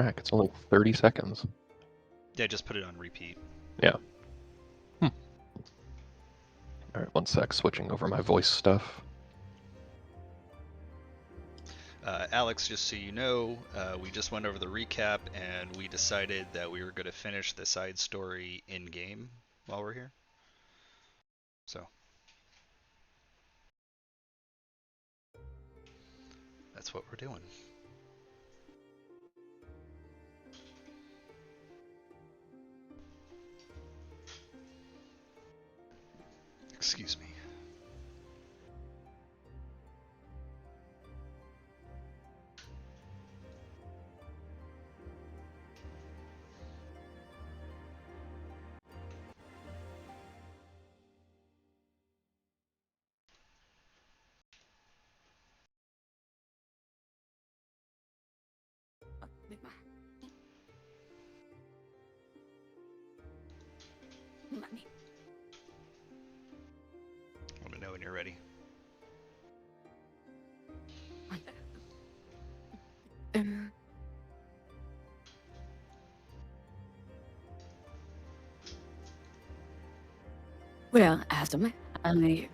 track. It's only 30 seconds. Yeah, just put it on repeat. Yeah. Alright, one sec. Switching over my voice stuff. Alex, just so you know, we just went over the recap and we decided that we were going to finish the side story in-game while we're here. So that's what we're doing. Excuse me. Let me know when you're ready. Well, Adam, I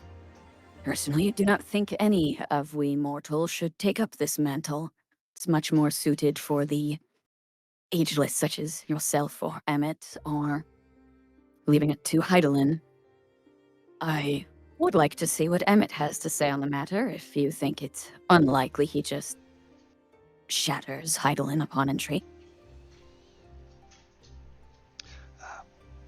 personally do not think any of we mortals should take up this mantle. It's much more suited for the ageless, such as yourself or Emmett, or leaving it to Heidelin. I would like to see what Emmett has to say on the matter, if you think it's unlikely he just shatters Heidelin upon entry.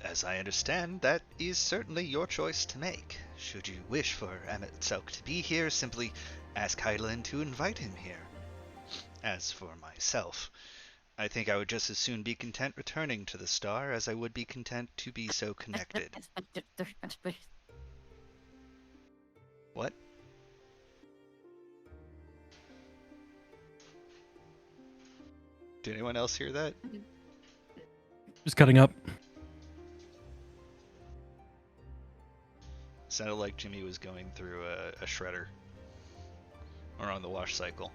As I understand, that is certainly your choice to make. Should you wish for Emmett Selk to be here, simply ask Heidelin to invite him here. As for myself, I think I would just as soon be content returning to the star as I would be content to be so connected. What? Did anyone else hear that? Just cutting up. Sounded like Jimmy was going through a shredder. Or on the wash cycle.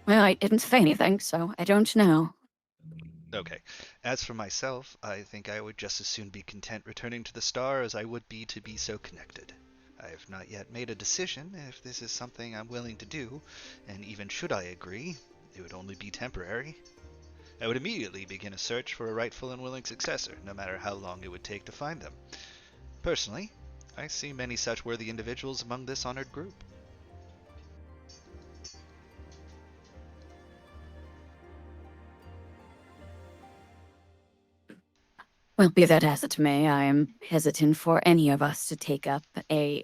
Well, I didn't say anything, so I don't know. Okay. As for myself, I think I would just as soon be content returning to the star as I would be to be so connected. I have not yet made a decision if this is something I'm willing to do, and even should I agree, it would only be temporary. I would immediately begin a search for a rightful and willing successor, no matter how long it would take to find them. Personally, I see many such worthy individuals among this honored group. Well, be that as it may, I am hesitant for any of us to take up a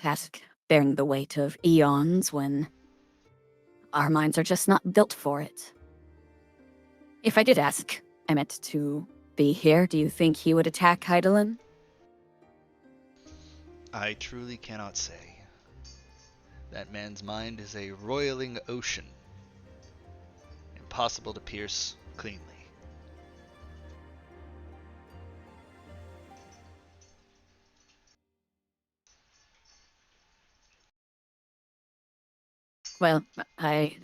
task bearing the weight of eons when our minds are just not built for it. If I did ask Emmett to be here, do you think he would attack Heidelin? I truly cannot say. That man's mind is a roiling ocean, impossible to pierce cleanly. Well, I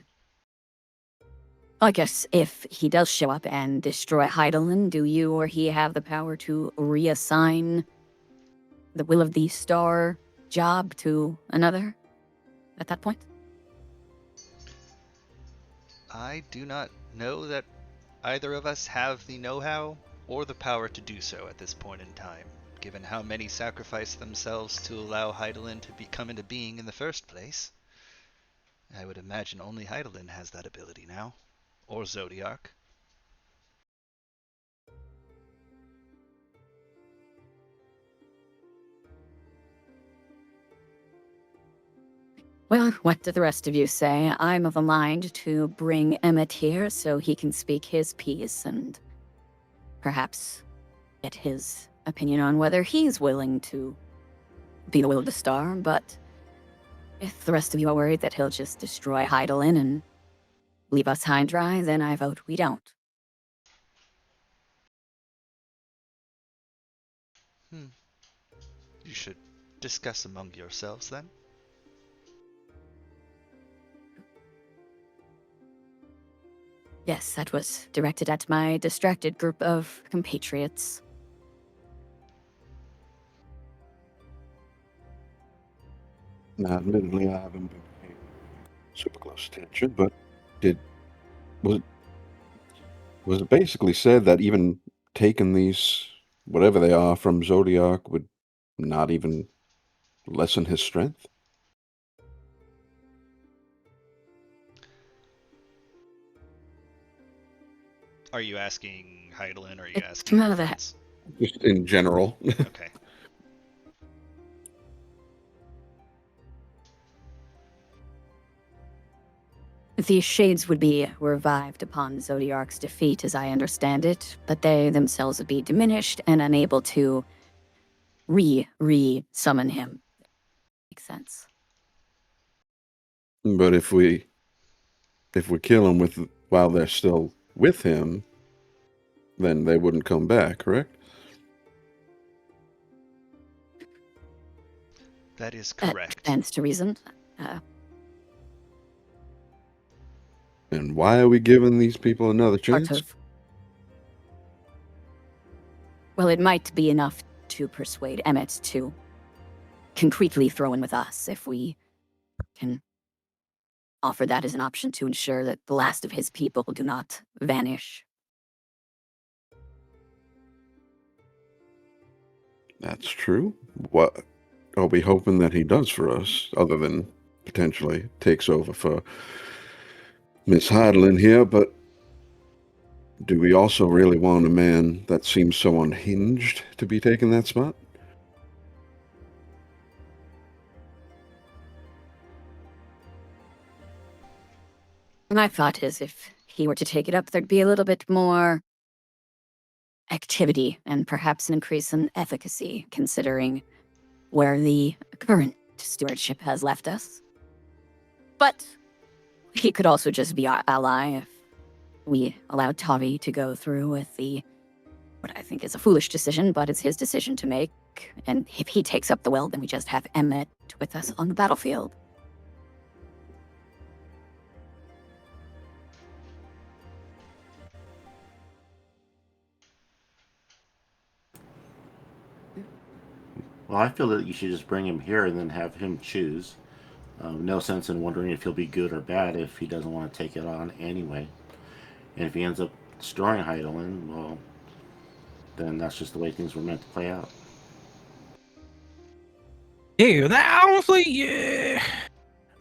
guess if he does show up and destroy Heidelin, do you or he have the power to reassign the Will of the Star job to another at that point? I do not know that either of us have the know-how or the power to do so at this point in time, given how many sacrificed themselves to allow Heidelin to come into being in the first place. I would imagine only Heidelin has that ability now. Or Zodiac. Well, what do the rest of you say? I'm of a mind to bring Emmett here so he can speak his piece and perhaps get his opinion on whether he's willing to be the Will of the Star, but if the rest of you are worried that he'll just destroy Heidelin and leave us high and dry, then I vote we don't. You should discuss among yourselves then. Yes, that was directed at my distracted group of compatriots. Now, admittedly, I haven't been paying super close attention, but was it basically said that even taking these, whatever they are, from Zodiac would not even lessen his strength? Are you asking Heidelin or are you It's asking more your that friends? Just in general. Okay. the shades would be revived upon Zodiarc's defeat, as I understand it, but they themselves would be diminished and unable to re-summon him. Makes sense. But if we kill him while they're still with him, then they wouldn't come back, correct? That is That correct. stands to reason. And why are we giving these people another Part chance? of. Well, it might be enough to persuade Emmett to concretely throw in with us if we can offer that as an option to ensure that the last of his people do not vanish. That's true. What are we hoping that he does for us, other than potentially takes over for Miss Heidelin here? But do we also really want a man that seems so unhinged to be taking that spot? My thought is if he were to take it up, there'd be a little bit more activity and perhaps an increase in efficacy, considering where the current stewardship has left us. But he could also just be our ally if we allowed Tavi to go through with what I think is a foolish decision, but it's his decision to make. And if he takes up the will, then we just have Emmett with us on the battlefield. Well, I feel that you should just bring him here and then have him choose. No sense in wondering if he'll be good or bad if he doesn't want to take it on anyway. And if he ends up destroying Heidelin, well, then that's just the way things were meant to play out. Yeah, that, honestly, yeah,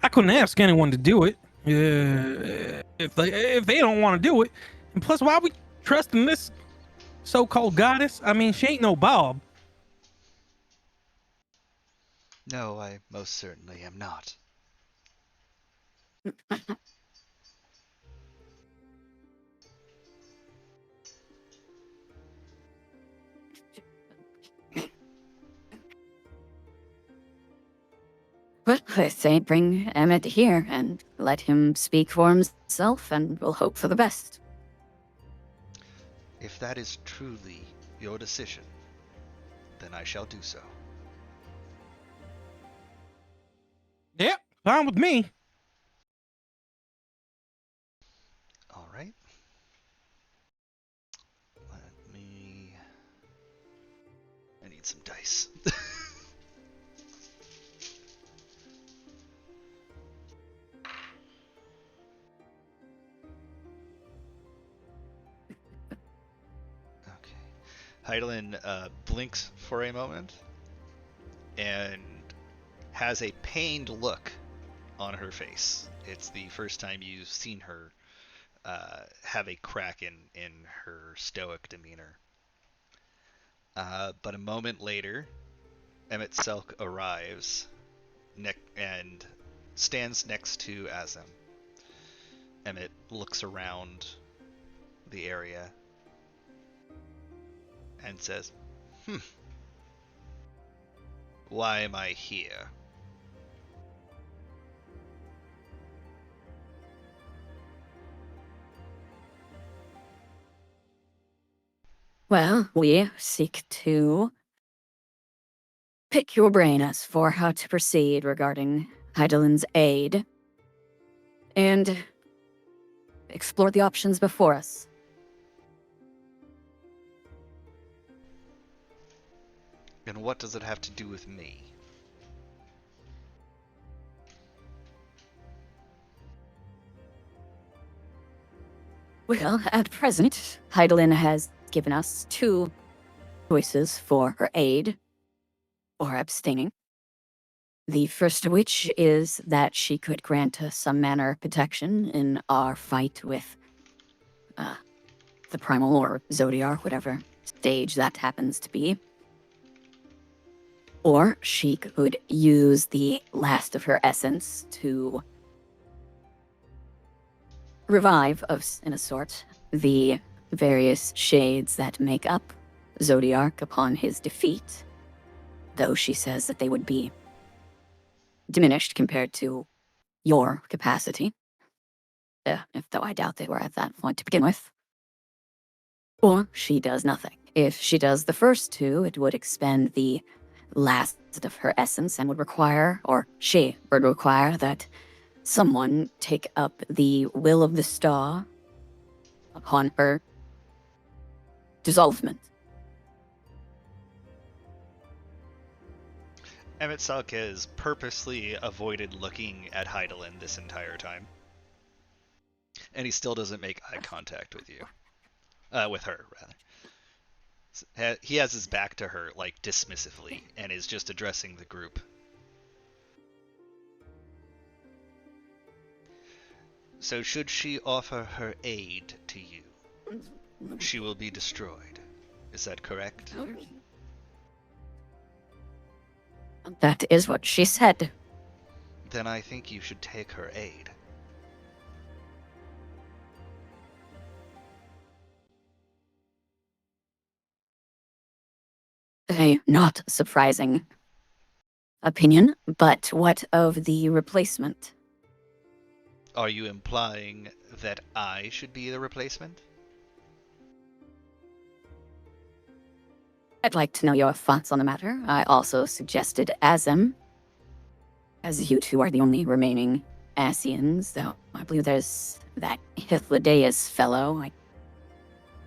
I couldn't ask anyone to do it. If they don't want to do it, and plus, why are we trusting this so-called goddess? I mean, she ain't no Bob. No, I most certainly am not. But I say bring Emmett here and let him speak for himself, and we'll hope for the best. If that is truly your decision, then I shall do so. Yep, fine with me. All right. Let me... I need some dice. Okay. Heidelin blinks for a moment and has a pained look on her face. It's the first time you've seen her have a crack in her stoic demeanor. But a moment later, Emmett Selk arrives and stands next to Azem. Emmett looks around the area and says, why am I here? Well, we seek to pick your brain as for how to proceed regarding Heidelin's aid. And explore the options before us. And what does it have to do with me? Well, at present, Heidelin has given us 2 choices for her aid or abstaining. The first of which is that she could grant us some manner of protection in our fight with the Primal or Zodiar, whatever stage that happens to be. Or she could use the last of her essence to revive, in a sort, the various shades that make up Zodiark upon his defeat, though she says that they would be diminished compared to your capacity. Though I doubt they were at that point to begin with. Or she does nothing. If she does the first 2, it would expend the last of her essence and would require, or she would require, that someone take up the will of the star upon her dissolvement. Emmett Salk has purposely avoided looking at Heidelin this entire time. And he still doesn't make eye contact with you. With her, rather. He has his back to her, like, dismissively, and is just addressing the group. So should she offer her aid to you, she will be destroyed. Is that correct? That is what she said. Then I think you should take her aid. A not surprising opinion, but what of the replacement? Are you implying that I should be the replacement? I'd like to know your thoughts on the matter. I also suggested Azem, as you 2 are the only remaining Asians, though I believe there's that Hythlodaeus fellow. I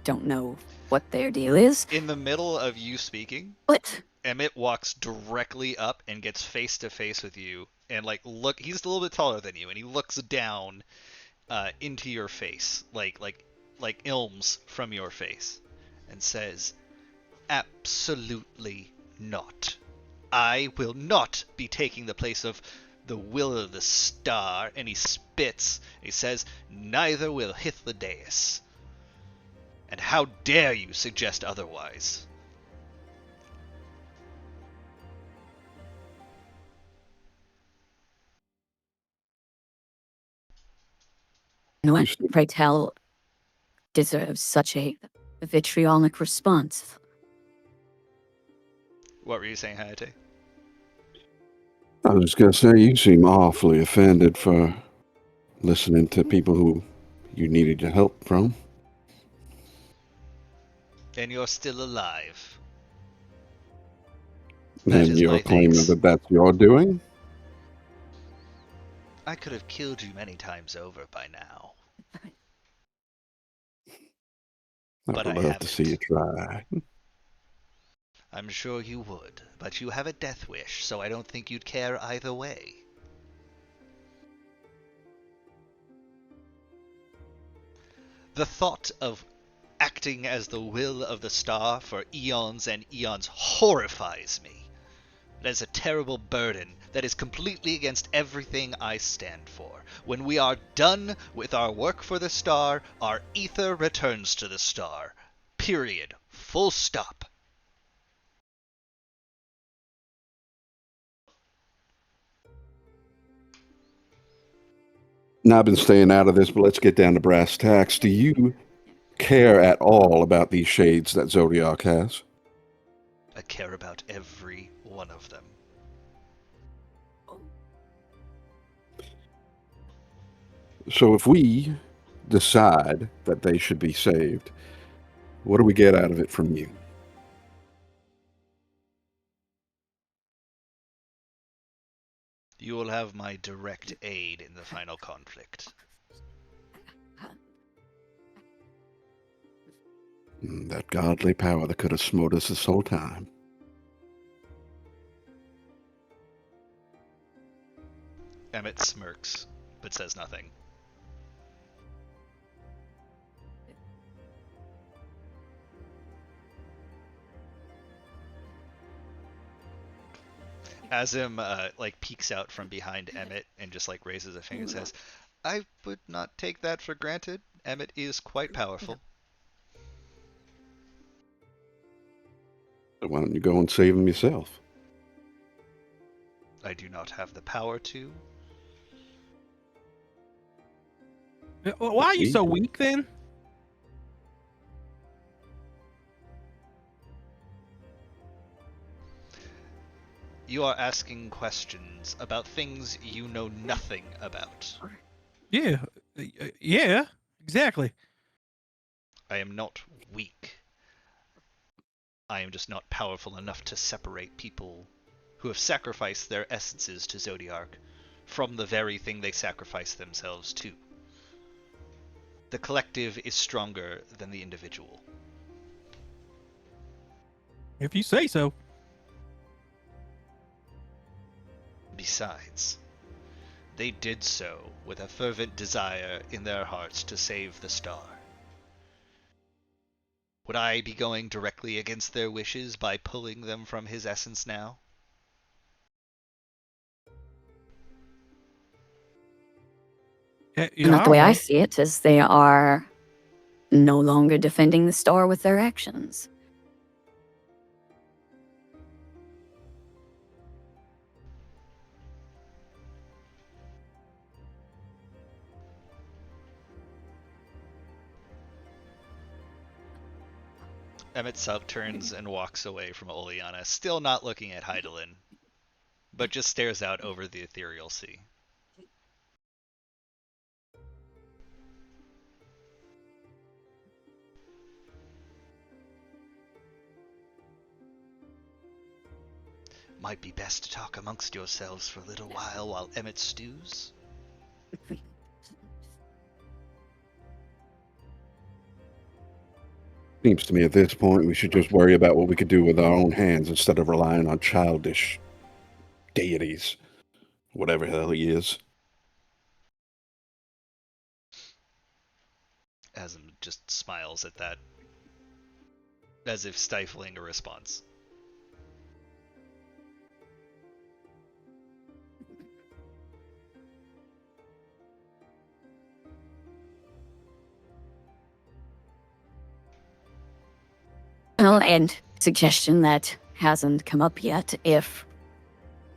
don't know what their deal is. In the middle of you speaking, But Emmett walks directly up and gets face to face with you, and he's a little bit taller than you, and he looks down into your face, like ilms from your face, and says, "Absolutely not. I will not be taking the place of the will of the star." And he spits. He says, "Neither will Hythlodaeus. And how dare you suggest otherwise?" what, pray tell, deserves such a vitriolic response? What were you saying, Hayate? I was going to say, you seem awfully offended for listening to people who you needed your help from. And you're still alive. And you're claiming that that's your doing? I could have killed you many times over by now. But I I'd love to see you haven't. try. I'm sure you would, but you have a death wish, so I don't think you'd care either way. The thought of acting as the will of the star for eons and eons horrifies me. That is a terrible burden that is completely against everything I stand for. When we are done with our work for the star, our ether returns to the star. Period. Full stop. Now, I've been staying out of this, but let's get down to brass tacks. Do you care at all about these shades that Zodiac has? I care about every one of them. So if we decide that they should be saved, what do we get out of it from you? You will have my direct aid in the final conflict. That godly power that could have smote us this whole time. Emmett smirks, but says nothing. Azim peeks out from behind Emmett and just raises a finger and says, "I would not take that for granted. Emmett is quite powerful." So why don't you go and save him yourself? I do not have the power to. Why are you so weak then? You are asking questions about things you know nothing about. Yeah, yeah, exactly. I am not weak. I am just not powerful enough to separate people who have sacrificed their essences to Zodiark from the very thing they sacrifice themselves to. The collective is stronger than the individual. If you say so. Besides, they did so with a fervent desire in their hearts to save the star. Would I be going directly against their wishes by pulling them from his essence now? Yeah, Not the way I know. see it, as they are no longer defending the star with their actions. Emmett Sub turns and walks away from Oleana, still not looking at Heidelin, but just stares out over the ethereal sea. Might be best to talk amongst yourselves for a little while Emmett stews. Seems to me at this point we should just worry about what we could do with our own hands instead of relying on childish deities. Whatever the hell he is. Azim just smiles at that, as if stifling a response. Well, and suggestion that hasn't come up yet. If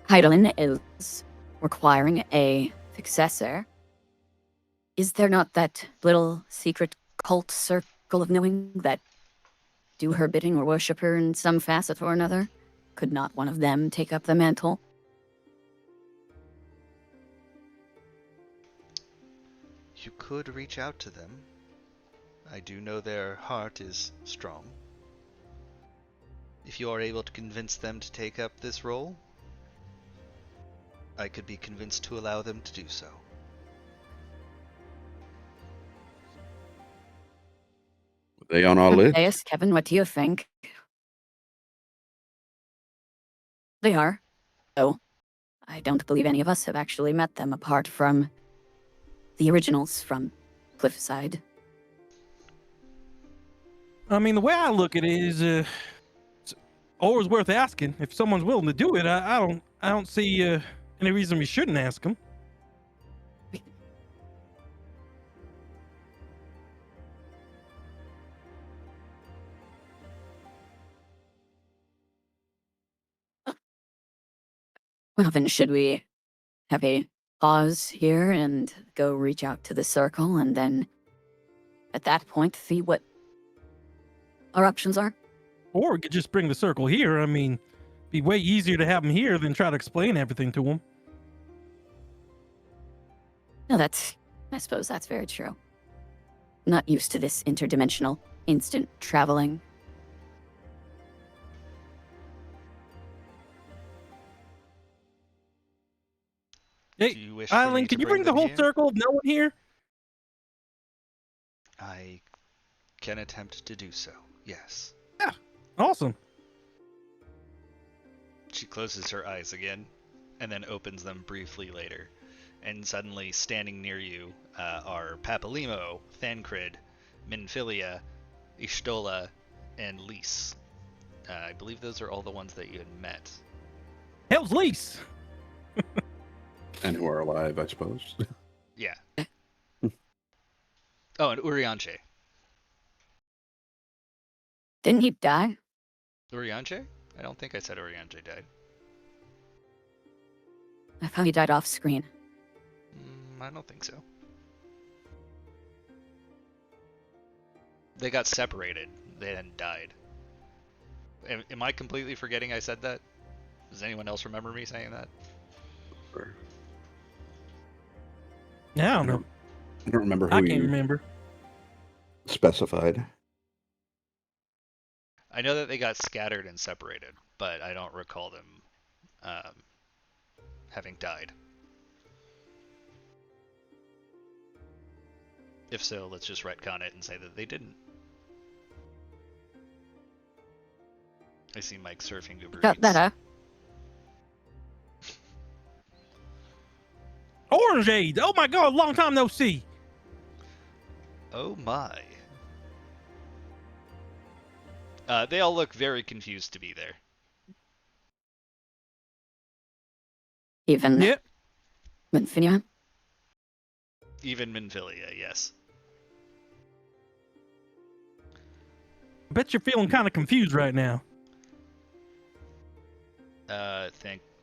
Heidelin is requiring a successor, is there not that little secret cult circle of knowing that do her bidding or worship her in some facet or another? Could not one of them take up the mantle? You could reach out to them. I do know their heart is strong. If you are able to convince them to take up this role, I could be convinced to allow them to do so. Are they on our list? Yes, Kevin, what do you think? They are. Oh, I don't believe any of us have actually met them apart from the originals from Cliffside. I mean, the way I look at it is, it's always worth asking. If someone's willing to do it, I don't see any reason we shouldn't ask them. Well, then, should we have a pause here and go reach out to the circle and then at that point see what our options are? Or we could just bring the circle here. I mean, be way easier to have them here than try to explain everything to them. No, I suppose that's very true. Not used to this interdimensional instant traveling. Hey, Do you wish for Eileen, me to can you bring the them whole here? circle of no one here? I can attempt to do so. Yes. Awesome. She closes her eyes again, and then opens them briefly later. And suddenly, standing near you are Papalimo, Thancred, Minfilia, Ishtola, and Lys. I believe those are all the ones that you had met. Hell's lease. And who are alive, I suppose. Yeah. Oh, and Urianche. Didn't he die? Urianche? I don't think I said Urianche died. I thought he died off screen. I don't think so. They got separated. They then died. Am I completely forgetting I said that? Does anyone else remember me saying that? Yeah, I don't know. I don't remember who I can't you remember. specified. I know that they got scattered and separated, but I don't recall them having died. If so, let's just retcon it and say that they didn't. I see Mike surfing Uber Got Eats. better. Orangeade. Oh my God, long time no see. Oh my. They all look very confused to be there. Even Yep. Minfilia. Even Minfilia, yes. I bet you're feeling kind of confused right now.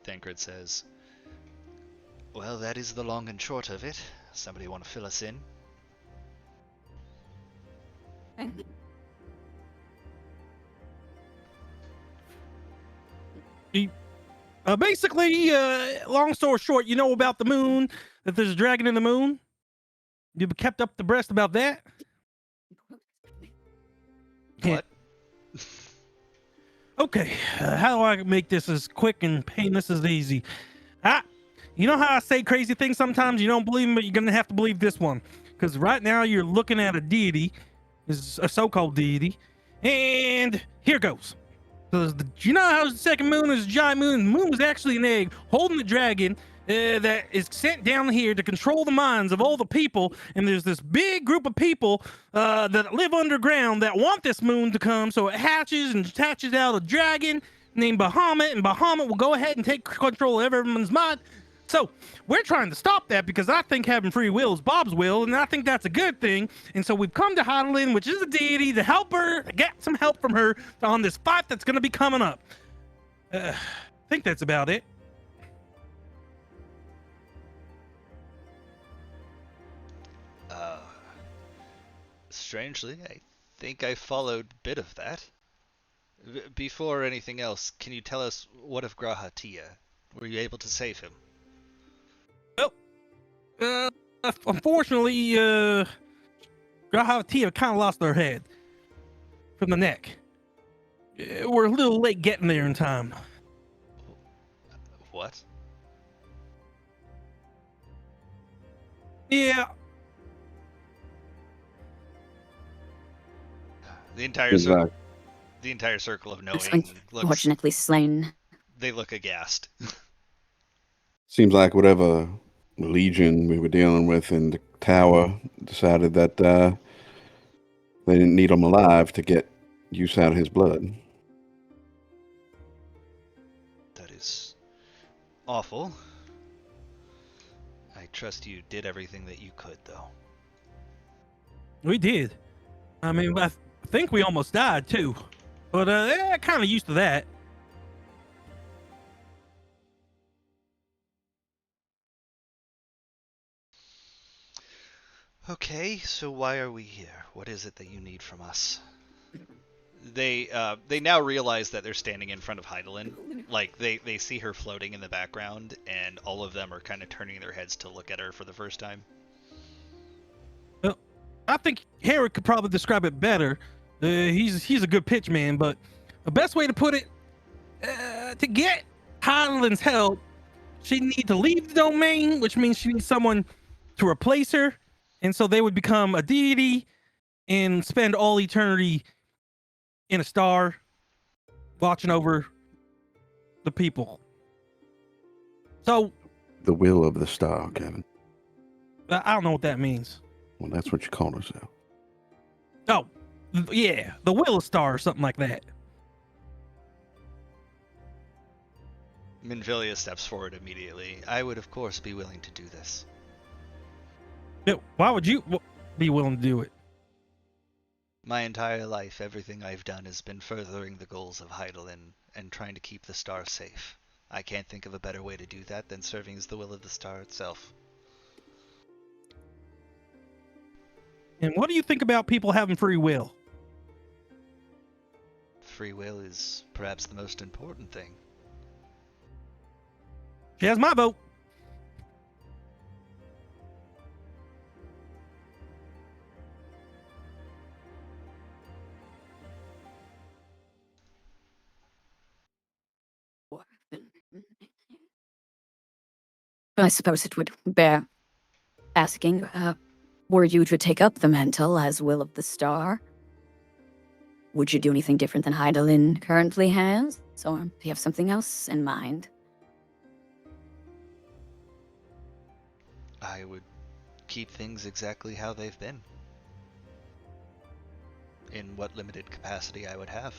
Thancred says, well, that is the long and short of it. Somebody want to fill us in? Basically, long story short, you know about the moon, that there's a dragon in the moon? You've kept up the breast about that? What? Okay, how do I make this as quick and painless as easy? You know how I say crazy things sometimes? You don't believe me, but you're gonna have to believe this one. Because right now you're looking at a deity, is a so-called deity, and here goes. So you know how the second moon is a giant moon? The moon was actually an egg holding the dragon that is sent down here to control the minds of all the people. And there's this big group of people that live underground that want this moon to come. So it hatches and hatches out a dragon named Bahamut, and Bahamut will go ahead and take control of everyone's mind. So we're trying to stop that because I think having free will is Bob's will, and I think that's a good thing. And so we've come to Heidelin, which is a deity, to help her, get some help from her on this fight that's going to be coming up. I think that's about it. Strangely, I think I followed a bit of that. Before anything else, can you tell us what of Grahatia? Were you able to save him? Unfortunately, Grahatia kind of lost her head from the neck. We're a little late getting there in time. What? Yeah. The entire circle of knowing Was looks. unfortunately slain. They look aghast. Seems like whatever legion we were dealing with in the tower decided that they didn't need him alive to get use out of his blood. That is awful. I trust you did everything that you could, though. We did. I mean, I think we almost died too, but kind of used to that. Okay, so why are we here? What is it that you need from us? They now realize that they're standing in front of Heidelin. Like, they see her floating in the background, and all of them are kind of turning their heads to look at her for the first time. Well, I think Harry could probably describe it better. He's a good pitch man, but the best way to put it, to get Heidelin's help, she need to leave the domain, which means she needs someone to replace her. And so they would become a deity and spend all eternity in a star, watching over the people. So, The will of the star, Kevin. I don't know what that means. Well, that's what you call yourself. Oh, yeah, the will of star or something like that. Minfilia steps forward immediately. I would, of course, be willing to do this. Yeah, why would you be willing to do it? My entire life, everything I've done has been furthering the goals of Heidelin and trying to keep the star safe. I can't think of a better way to do that than serving as the will of the star itself. And what do you think about people having free will? Free will is perhaps the most important thing. She has my vote. I suppose it would bear asking, were you to take up the mantle as will of the star? Would you do anything different than Heidelin currently has? Or do you have something else in mind? I would keep things exactly how they've been. In what limited capacity I would have.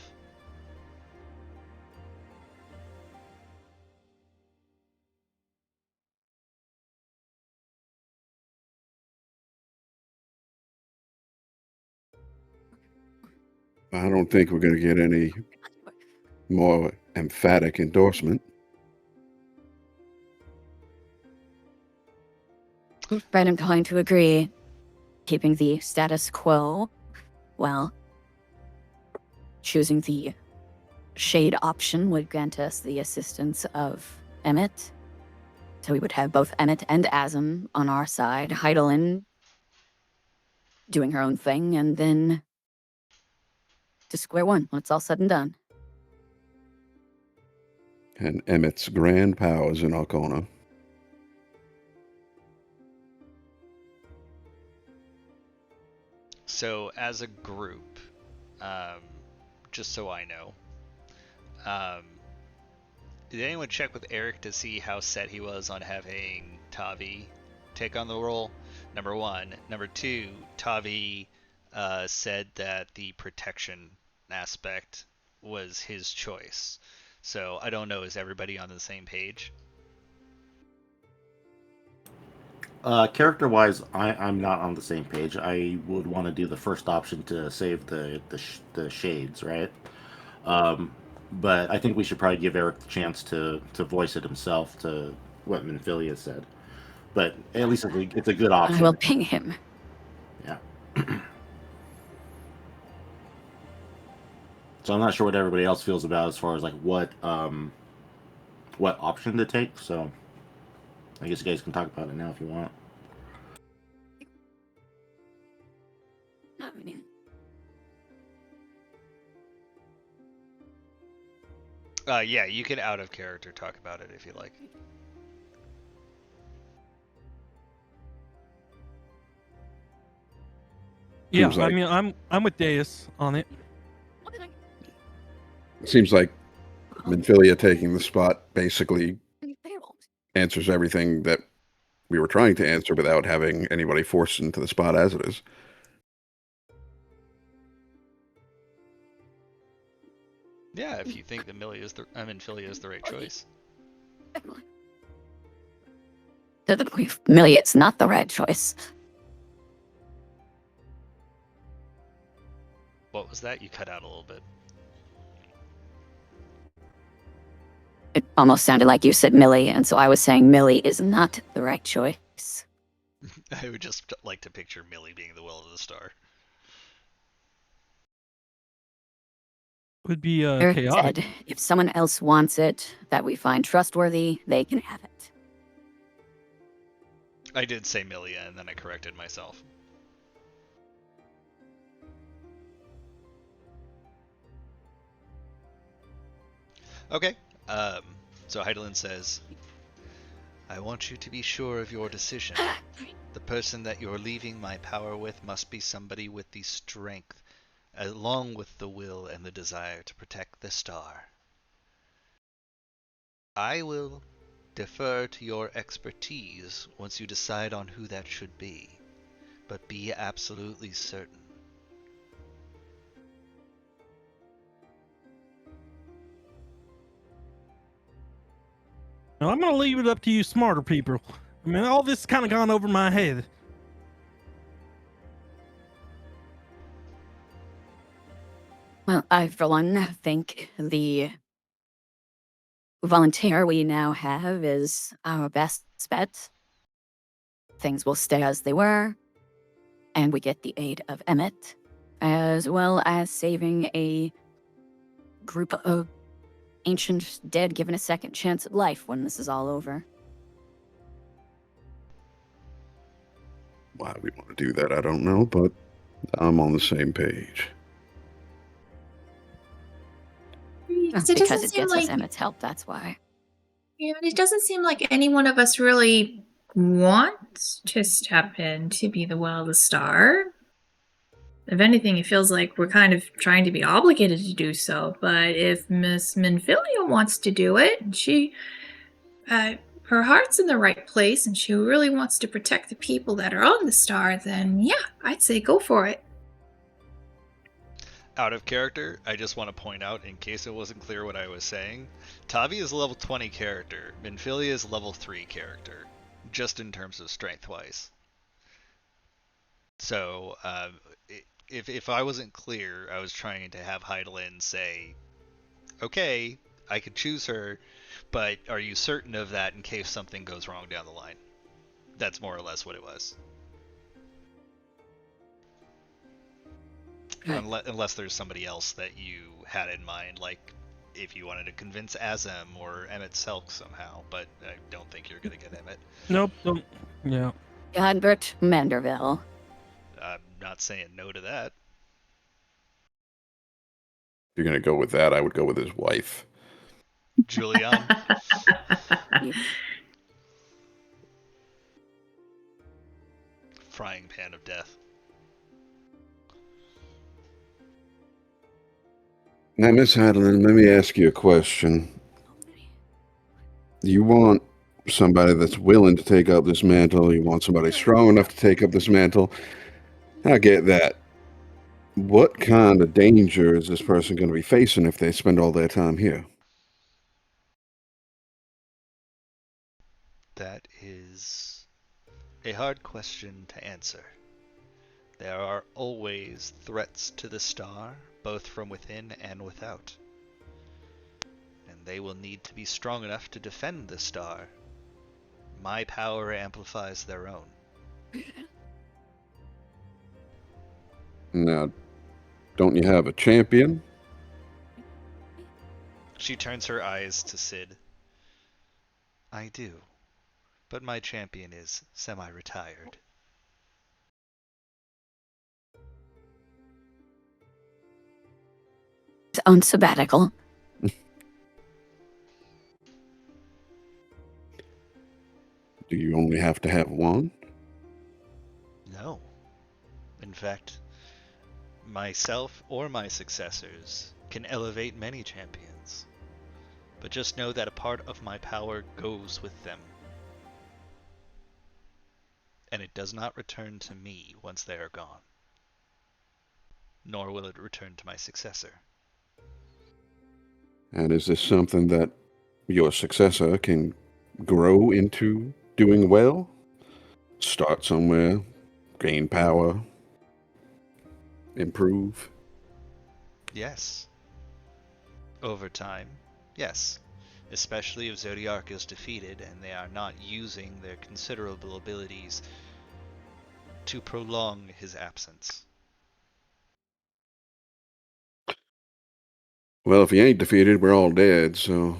I don't think we're going to get any more emphatic endorsement. Right, I'm going to agree. Keeping the status quo, well, choosing the shade option would grant us the assistance of Emmett. So we would have both Emmett and Asm on our side, Heidelin doing her own thing, and then to square one when it's all said and done. And Emmett's grand powers in our corner. So, as a group, just so I know, did anyone check with Eric to see how set he was on having Tavi take on the role? Number one. Number two, Tavi said that the protection aspect was his choice. So I don't know, is everybody on the same page? Character-wise, I'm not on the same page. I would want to do the first option to save the shades, right? But I think we should probably give Eric the chance to voice it himself to what Minfilia said. But at least it's a good option. I will ping him. Yeah. So I'm not sure what everybody else feels about as far as like what option to take. So I guess you guys can talk about it now if you want. Yeah, you can out of character talk about it if you like. Yeah, Seems like- I mean, I'm with Deus on it. It seems like Minfilia taking the spot basically answers everything that we were trying to answer without having anybody forced into the spot as it is. Yeah, if you think that Minfilia is the right choice. Millie, it's not the right choice. What was that? You cut out a little bit. It almost sounded like you said Millie, and so I was saying Millie is not the right choice. I would just like to picture Millie being the will of the star. Would be Eric chaotic. said, if someone else wants it that we find trustworthy, they can have it. I did say Milia, and then I corrected myself. Okay. So Heidelin says, I want you to be sure of your decision. The person that you're leaving my power with must be somebody with the strength along with the will and the desire to protect the star. I will defer to your expertise once you decide on who that should be, but be absolutely certain. Now, I'm going to leave it up to you smarter people. I mean, all this kind of gone over my head. Well, I, for one, think the volunteer we now have is our best bet. Things will stay as they were, and we get the aid of Emmett, as well as saving a group of ancient dead given a second chance at life when this is all over. Why we want to do that, I don't know, but I'm on the same page. Because it Because doesn't it seem gets like us Emmett's help, that's why. it doesn't seem like any one of us really wants to step in to be the well of the star. If anything, it feels like we're kind of trying to be obligated to do so. But if Miss Minfilia wants to do it, and she, her heart's in the right place, and she really wants to protect the people that are on the star, then yeah, I'd say go for it. Out of character, I just want to point out, in case it wasn't clear what I was saying, Tavi is a level 20 character, Minfilia is level 3 character, just in terms of strength-wise. So, if I wasn't clear, I was trying to have Heidelin say, okay, I could choose her, but are you certain of that in case something goes wrong down the line? That's more or less what it was. Unless there's somebody else that you had in mind, like if you wanted to convince Azem or Emmett Selk somehow, but I don't think you're going to get Emmett. Nope. Don't. Yeah. Godbert Manderville. I'm not saying no to that. If you're going to go with that, I would go with his wife. Julian. Frying pan of death. Now, Miss Heidelin, let me ask you a question. You want somebody that's willing to take up this mantle. You want somebody strong enough to take up this mantle. I get that. What kind of danger is this person going to be facing if they spend all their time here? That is a hard question to answer. There are always threats to the star, both from within and without. And they will need to be strong enough to defend the star. My power amplifies their own. Now, don't you have a champion? She turns her eyes to Sid. I do, but my champion is semi-retired. On sabbatical. Do you only have to have one? No. In fact, myself or my successors can elevate many champions. But just know that a part of my power goes with them. And it does not return to me once they are gone. Nor will it return to my successor. And is this something that your successor can grow into doing well? Start somewhere, gain power, improve? Yes. Over time, yes. Especially if Zodiark is defeated and they are not using their considerable abilities to prolong his absence. Well, if he ain't defeated, we're all dead, so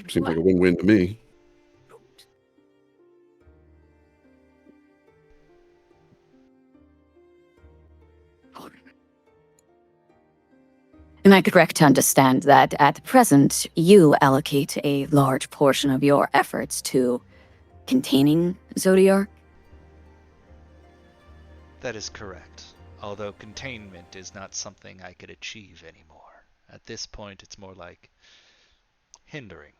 seems like a win-win to me. Am I correct to understand that at present you allocate a large portion of your efforts to containing Zodiark? That is correct. Although containment is not something I could achieve anymore. At this point, it's more like hindering.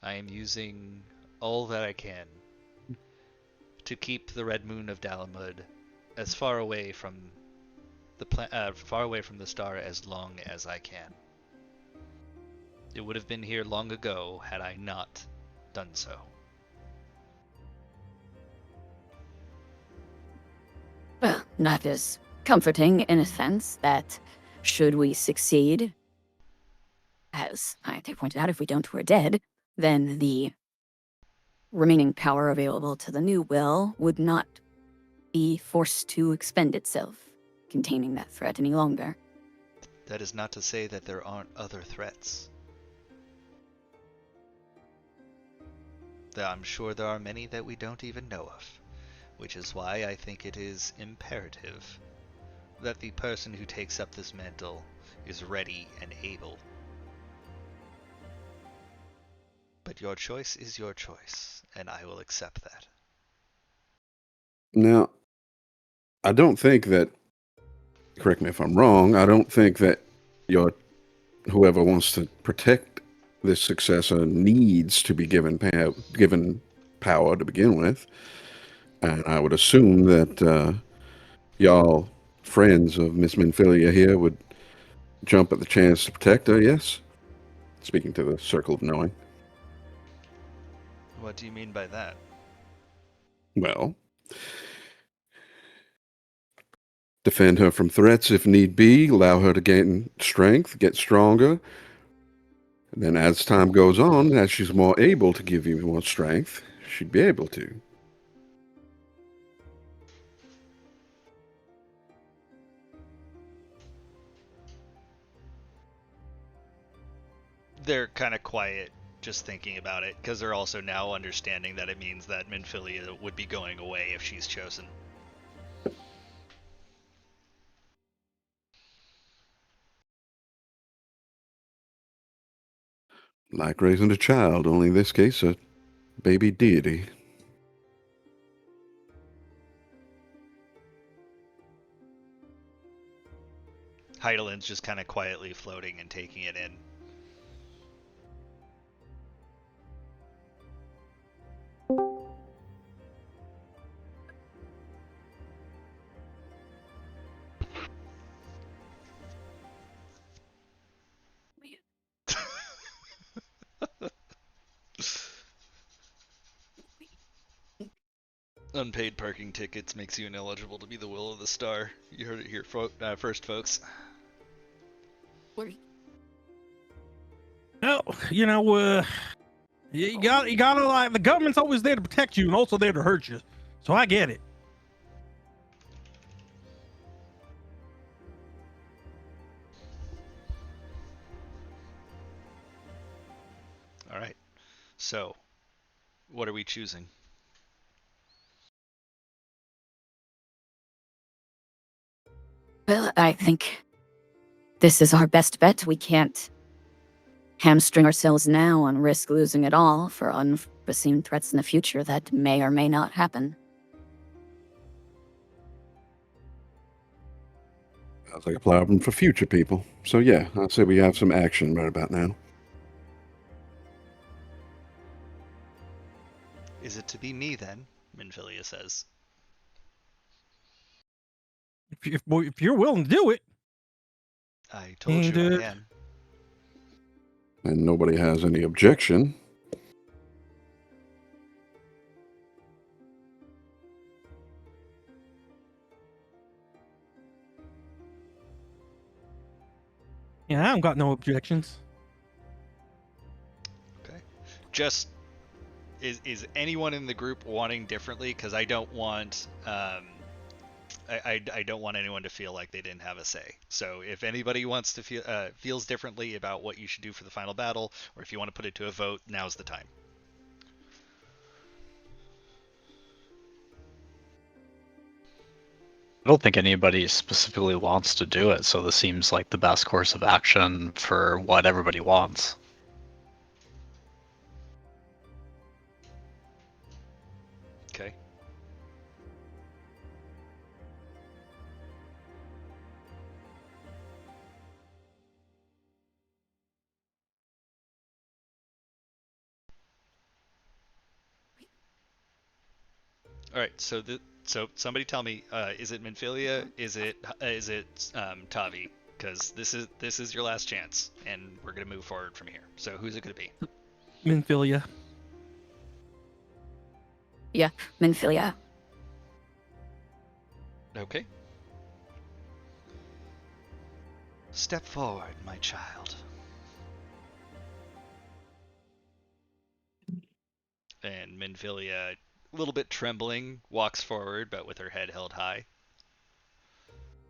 I am using all that I can to keep the Red Moon of Dalamud as far away from the star as long as I can. It would have been here long ago had I not done so. Well, that is comforting in a sense that should we succeed, as I pointed out, if we don't, we're dead, then the remaining power available to the new will would not be forced to expend itself, containing that threat any longer. That is not to say that there aren't other threats. I'm sure there are many that we don't even know of, which is why I think it is imperative that the person who takes up this mantle is ready and able. But your choice is your choice, and I will accept that. Now, I don't think that, correct me if I'm wrong, I don't think that whoever wants to protect this successor needs to be given power to begin with. And I would assume that y'all friends of Miss Minfilia here would jump at the chance to protect her, yes? Speaking to the circle of knowing. What do you mean by that? Well, defend her from threats if need be, allow her to gain strength, get stronger. And then as time goes on, as she's more able to give you more strength, she'd be able to. They're kind of quiet just thinking about it, because they're also now understanding that it means that Minfilia would be going away if she's chosen. Like raising a child, only in this case a baby deity. Heidelin's just kind of quietly floating and taking it in. Unpaid parking tickets makes you ineligible to be the will of the star. You heard it here first, folks. No, you gotta like, the government's always there to protect you and also there to hurt you. So I get it. All right. So, what are we choosing? Well, I think this is our best bet. We can't hamstring ourselves now and risk losing it all for unforeseen threats in the future that may or may not happen. Sounds like a problem for future people. So yeah, I'd say we have some action right about now. Is it to be me then? Minfilia says. If you're willing to do it. I told you I am. And nobody has any objection. Yeah, I don't got no objections. Okay. Just is anyone in the group wanting differently? Because I don't want I don't want anyone to feel like they didn't have a say. So if anybody wants to feels differently about what you should do for the final battle, or if you want to put it to a vote, now's the time. I don't think anybody specifically wants to do it, so this seems like the best course of action for what everybody wants. Okay. All right. So somebody tell me, is it Minfilia? Is it Tavi? Because this is your last chance, and we're gonna move forward from here. So who's it gonna be? Minfilia. Yeah, Minfilia. Okay. Step forward, my child. And Minfilia, a little bit trembling, walks forward, but with her head held high.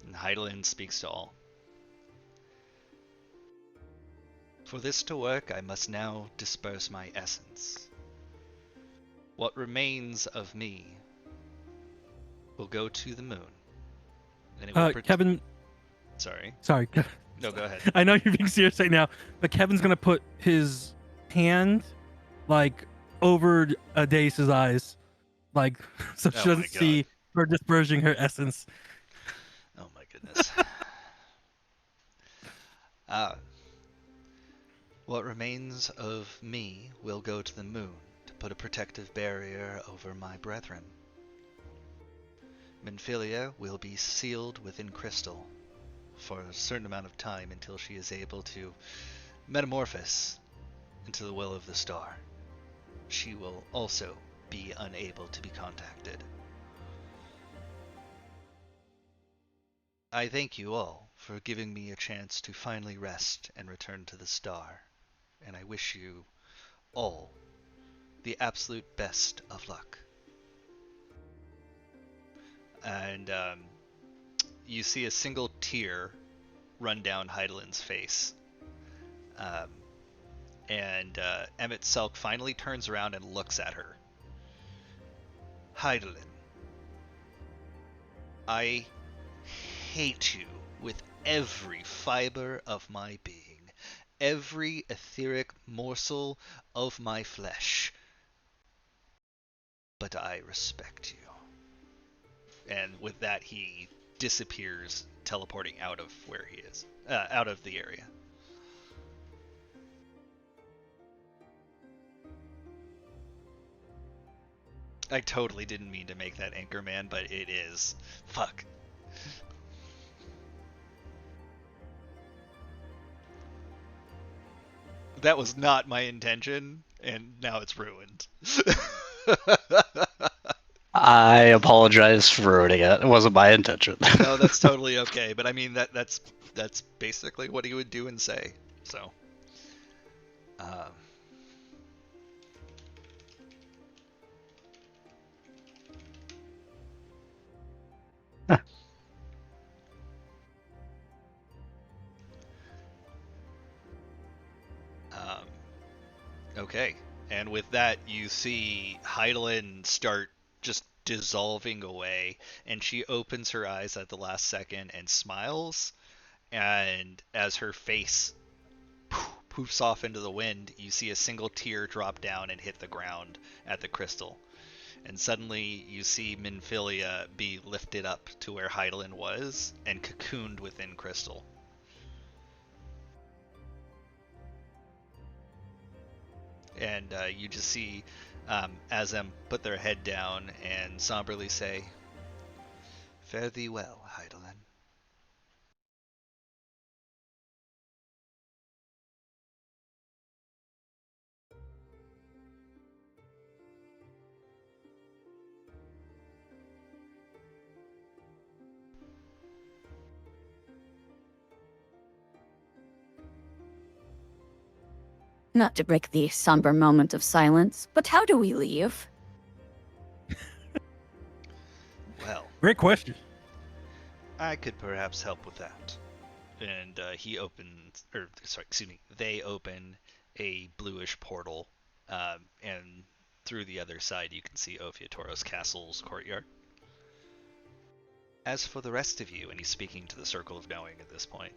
And Heidelin speaks to all. For this to work, I must now disperse my essence. What remains of me will go to the moon. And it will Kevin. Sorry. Sorry. No, go ahead. I know you're being serious right now, but Kevin's gonna put his hand like over Dace's eyes, like so she Oh my doesn't see her dispersing her essence. Oh my goodness. What remains of me will go to the moon to put a protective barrier over my brethren. Minfilia will be sealed within crystal for a certain amount of time until she is able to metamorphose into the will of the star. She will also be unable to be contacted. I thank you all for giving me a chance to finally rest and return to the star, and I wish you all the absolute best of luck. And you see a single tear run down Heidelin's face. And Emmett Selk finally turns around and looks at her. Heidelin, I hate you with every fiber of my being, every etheric morsel of my flesh. But I respect you. And with that, he disappears, teleporting out of where he is, out of the area. I totally didn't mean to make that Anchorman, but it is. Fuck. That was not my intention, and now it's ruined. I apologize for ruining it. It wasn't my intention. No, that's totally okay. But I mean that's basically what he would do and say. So. Okay, and with that, you see Heidelin start just dissolving away, and she opens her eyes at the last second and smiles, and as her face poofs off into the wind, you see a single tear drop down and hit the ground at the crystal. And suddenly you see Minfilia be lifted up to where Heidelin was and cocooned within crystal. And you just see Azem put their head down and somberly say, "Fare thee well, Heidelin." Not to break the somber moment of silence, but how do we leave? Well, Great question. I could perhaps help with that. And they open a bluish portal, and through the other side you can see Ophiatoros Castle's courtyard. As for the rest of you, and he's speaking to the Circle of Knowing at this point,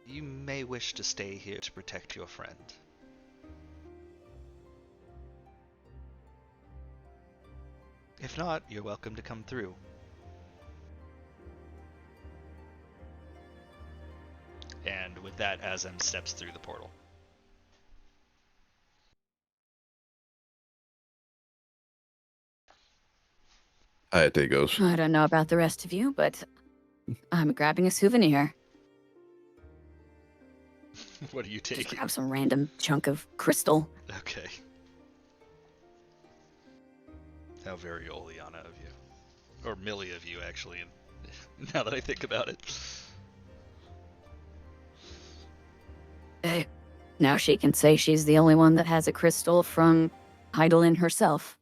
you may wish to stay here to protect your friend. If not, you're welcome to come through. And with that, Azem steps through the portal. Hayate goes. I don't know about the rest of you, but I'm grabbing a souvenir. What are you Just taking? grab some random chunk of crystal. Okay. How very Oleana of you. Or Millie of you, actually, now that I think about it. Now she can say she's the only one that has a crystal from Heidelin herself.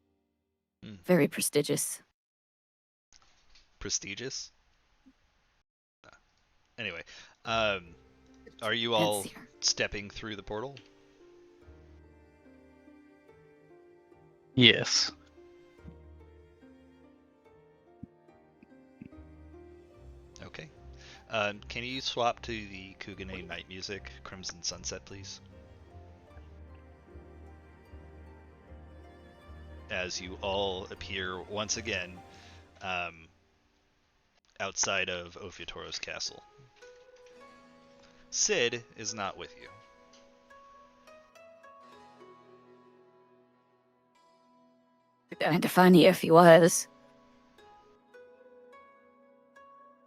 Very prestigious. Prestigious? Anyway, are you all Fancier. stepping through the portal? Yes. Okay. Can you swap to the Kugane Night Music, Crimson Sunset, please? As you all appear once again outside of Ophiotoro's castle. Sid is not with you. Kind of funny if he was.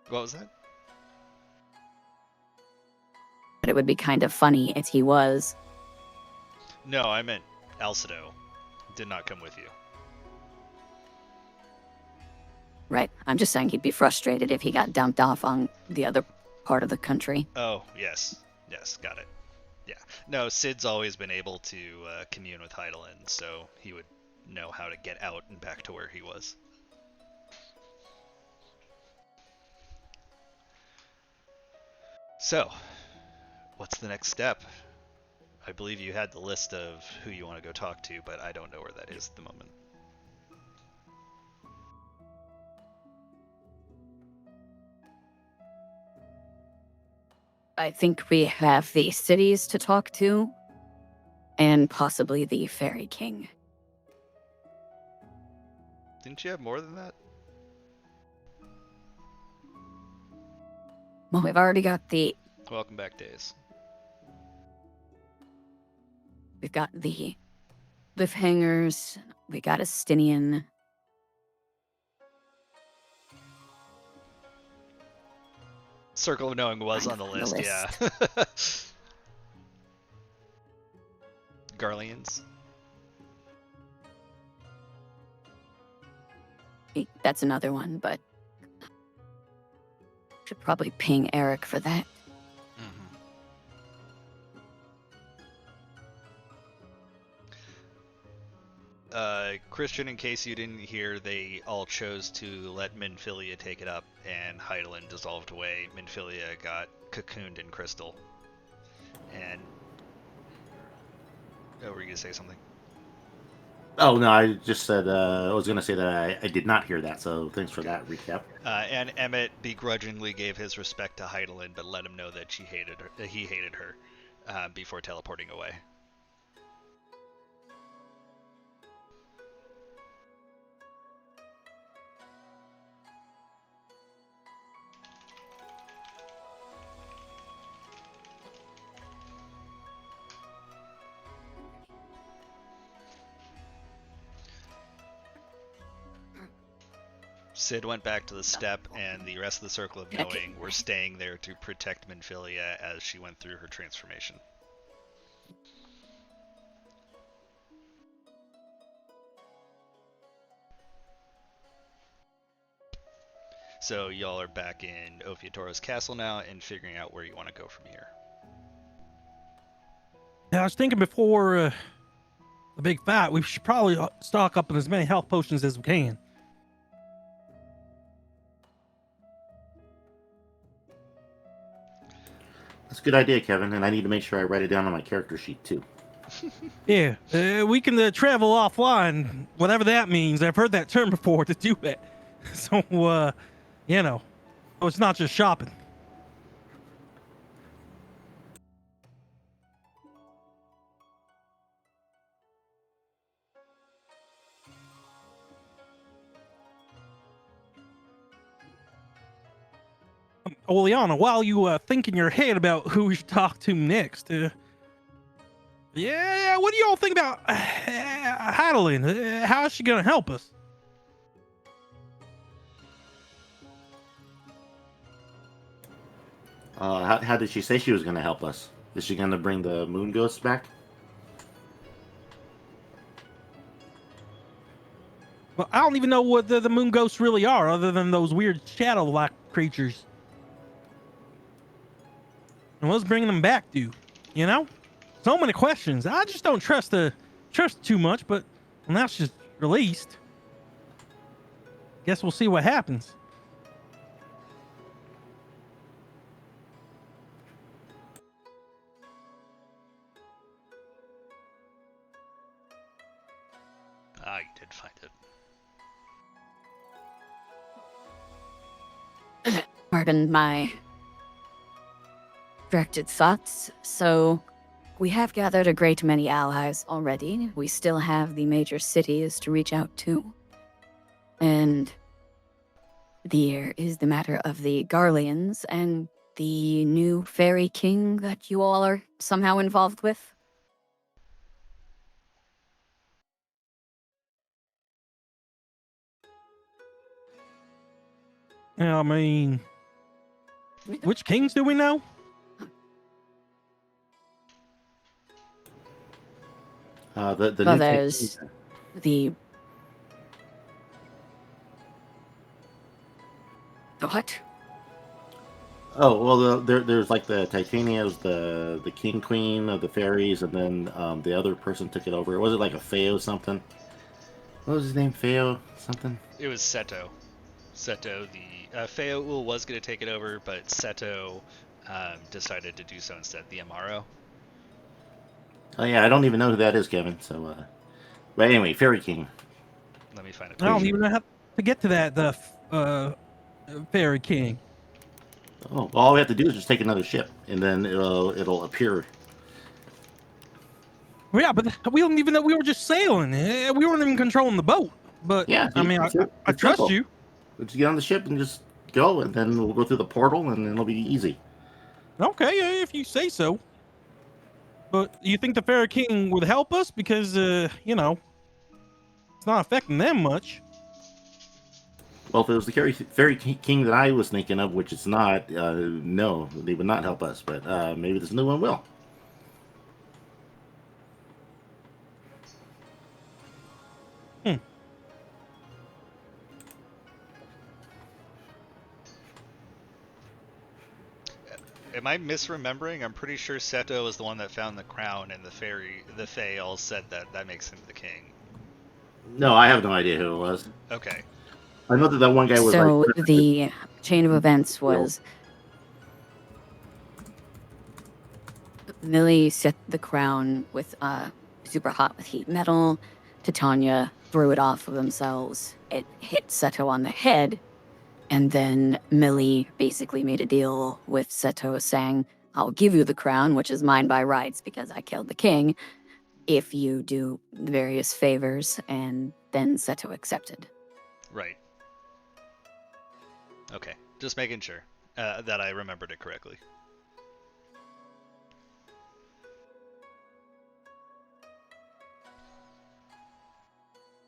What was that? But it would be kind of funny if he was. No, I meant Alcido did not come with you. Right. I'm just saying he'd be frustrated if he got dumped off on the other part of the country. Oh, yes. Yes, got it. Yeah. No, Sid's always been able to commune with Heidelin, so he would know how to get out and back to where he was. So, what's the next step? I believe you had the list of who you want to go talk to, but I don't know where that is at the moment. I think we have the cities to talk to, and possibly the Fairy King. Didn't you have more than that? Well, we've already got Welcome back, Days. we've got the Cliffhangers, we got Astinian. Circle of Knowing was on the list, yeah. Garleans. That's another one, but should probably ping Eric for that. Christian, in case you didn't hear, they all chose to let Minfilia take it up, and Heidelin dissolved away. Minfilia got cocooned in crystal. And... Oh, were you going to say something? Oh, no, I just said, I was going to say that I did not hear that, so thanks for that recap. And Emmett begrudgingly gave his respect to Heidelin, but let him know that he hated her before teleporting away. Sid went back to the step, and the rest of the Circle of Knowing were staying there to protect Minfilia as she went through her transformation. So y'all are back in Ophiotoro's castle now and figuring out where you want to go from here. Yeah, I was thinking before the big fight, we should probably stock up on as many health potions as we can. That's a good idea, Kevin, and I need to make sure I write it down on my character sheet, too. Yeah, we can travel offline, whatever that means. I've heard that term before to do that. So, you know, it's not just shopping. Oleana, while you think in your head about who we should talk to next, yeah, what do y'all think about Heidelin? How is she gonna help us? How did she say she was going to help us? Is she going to bring the moon ghosts back? Well, I don't even know what the moon ghosts really are, other than those weird shadow-like creatures. And what's bringing them back to? You know, so many questions. I just don't trust too much. But now she's released. Guess we'll see what happens. Ah, you did find it. Pardon my directed thoughts. So, we have gathered a great many allies already. We still have the major cities to reach out to. And there is the matter of the Garleans and the new fairy king that you all are somehow involved with. Yeah, I mean, which kings do we know? The Well, new there's the what? Oh well, there's like the Titania's the king queen of the fairies, and then the other person took it over. Was it like a Feo something? What was his name? Feo something? It was Seto. Seto, the Feoul was going to take it over, but Seto decided to do so instead. The Amaro. Oh yeah, I don't even know who that is, Kevin. So, but anyway, Fairy King. Let me find it. I don't even know how to get to that. The fairy king. Oh, all we have to do is just take another ship, and then it'll appear. Well, yeah, but we don't even know we were just sailing. We weren't even controlling the boat. But Yeah, I mean, it's I trust simple. you. Just get on the ship and just go, and then we'll go through the portal, and it'll be easy. Okay, if you say so. But you think the fairy king would help us because you know, it's not affecting them much. Well, if it was the fairy king that I was thinking of, which it's not, no, they would not help us. But maybe this new one will. Am I misremembering? I'm pretty sure Seto is the one that found the crown, and the Fae all said that makes him the king. No, I have no idea who it was. Okay. I know that one guy was So like. the chain of events was Millie set the crown with super hot with heat metal. Titania threw it off of themselves. It hit Seto on the head. And then Millie basically made a deal with Seto saying, I'll give you the crown, which is mine by rights because I killed the king, if you do the various favors. And then Seto accepted. Right. Okay. Just making sure that I remembered it correctly.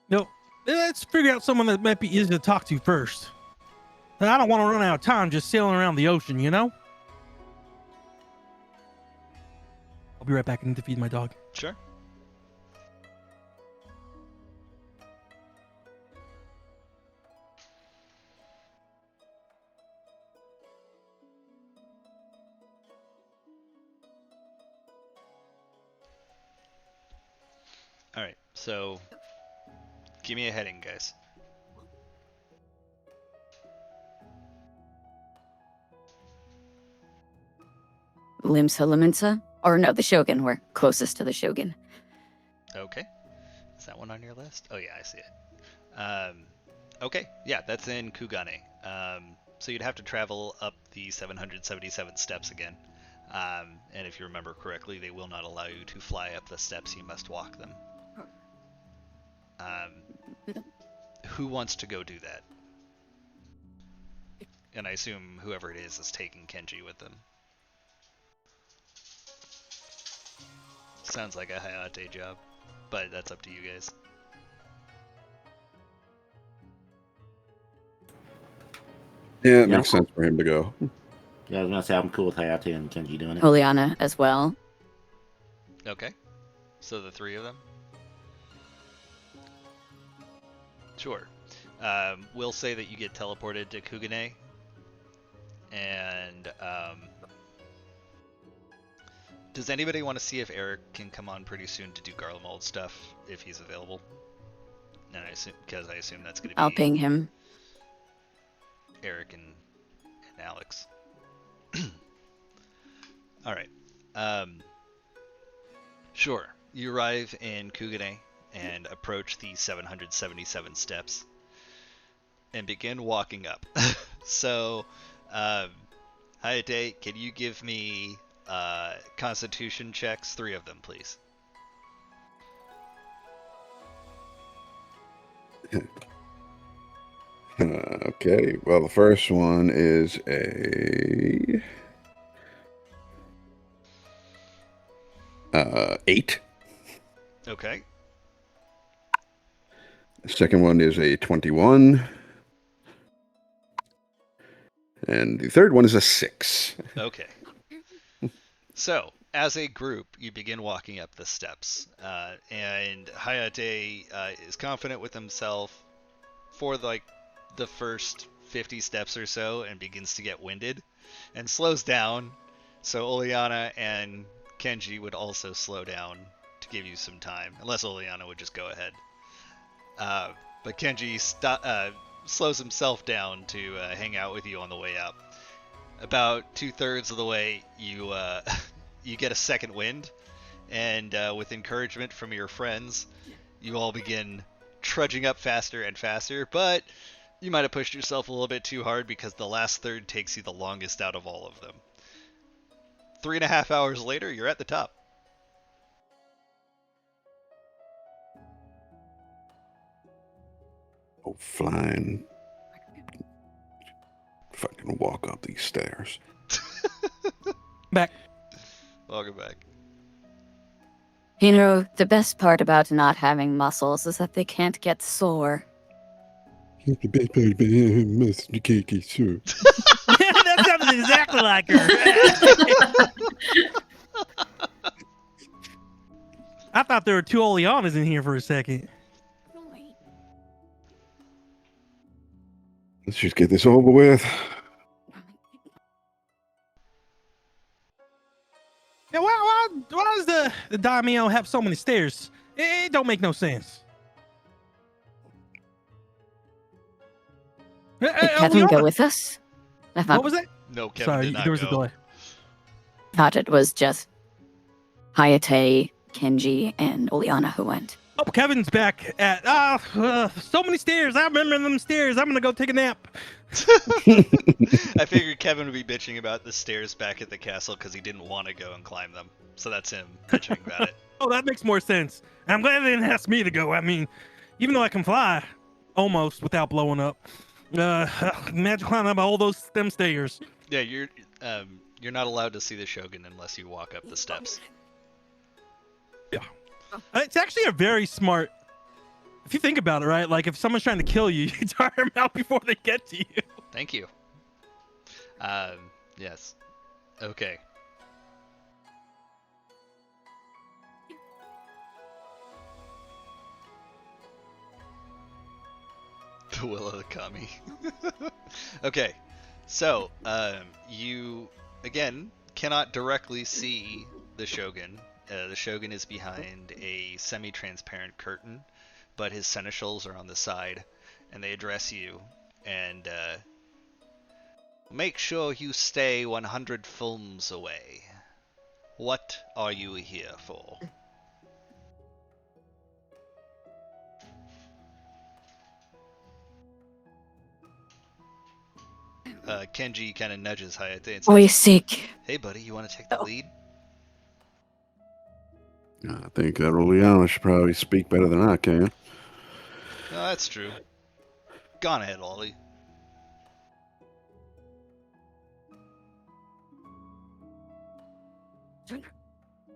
No, let's figure out someone that might be easy to talk to first. I don't want to run out of time just sailing around the ocean, you know? I'll be right back. I need to feed my dog. Sure. Alright, so give me a heading, guys. Limsa Liminsa? Or no, the Shogun. We're closest to the Shogun. Okay. Is that one on your list? Oh yeah, I see it. Okay, yeah, that's in Kugane. So you'd have to travel up the 777 steps again. And if you remember correctly, they will not allow you to fly up the steps. You must walk them. Who wants to go do that? And I assume whoever it is taking Kenji with them. Sounds like a Hayate job, but that's up to you guys. Yeah, it makes sense for him to go. Yeah, I was gonna say I'm cool with Hayate and Kenji doing it. Juliana as well. Okay. So the three of them? Sure. We'll say that you get teleported to Kugane. And does anybody want to see if Eric can come on pretty soon to do Garlemald stuff if he's available? And because I assume that's going to be I'll ping him. Eric and Alex. All right. Sure. You arrive in Kugane and approach the 777 steps and begin walking up. So, Hayate, can you give me Constitution checks? 3 of them, please. Okay. Well, the first one is a 8. Okay. The second one is a 21. And the third one is a 6. Okay. So, as a group, you begin walking up the steps, and Hayate is confident with himself for the first 50 steps or so, and begins to get winded, and slows down. So Oleana and Kenji would also slow down to give you some time, unless Oleana would just go ahead. But Kenji slows himself down to hang out with you on the way up. About 2/3 of the way, you you get a second wind, and with encouragement from your friends, you all begin trudging up faster and faster. But you might have pushed yourself a little bit too hard because the last third takes you the longest out of all of them. 3.5 hours later, you're at the top. Oh, flying. Fucking walk up these stairs. Back. Welcome back. You know, the best part about not having muscles is that they can't get sore. The best part about Mr. Cakey, sir. That sounds exactly like her. I thought there were 2 Oleanas in here for a second. Let's just get this over with. Yeah, why does the daimyo have so many stairs? It don't make no sense. Did Kevin go Oleana, with us? I thought, what was that? No, Kevin Sorry, did not there was go. a delay. thought it was just Hayate, Kenji, and Oleana who went. Oh, Kevin's back at so many stairs. I remember them stairs. I'm gonna go take a nap. I figured Kevin would be bitching about the stairs back at the castle because he didn't want to go and climb them. So that's him bitching about it. Oh, that makes more sense. I'm glad they didn't ask me to go. I mean, even though I can fly almost without blowing up, imagine climbing up all them stairs. Yeah, you're not allowed to see the Shogun unless you walk up the steps. It's actually a very smart. If you think about it, right? Like if someone's trying to kill you, you tire them out before they get to you. Thank you. Yes. Okay. The will of the kami. Okay. So, you again cannot directly see the Shogun. The Shogun is behind a semi-transparent curtain, but his seneschals are on the side, and they address you, and make sure you stay 100 films away. What are you here for? Kenji kind of nudges Hayate and We says, seek. "Hey, buddy, you want to take the lead?" I think that Oleana should probably speak better than I can. No, that's true. Gone ahead, Ollie.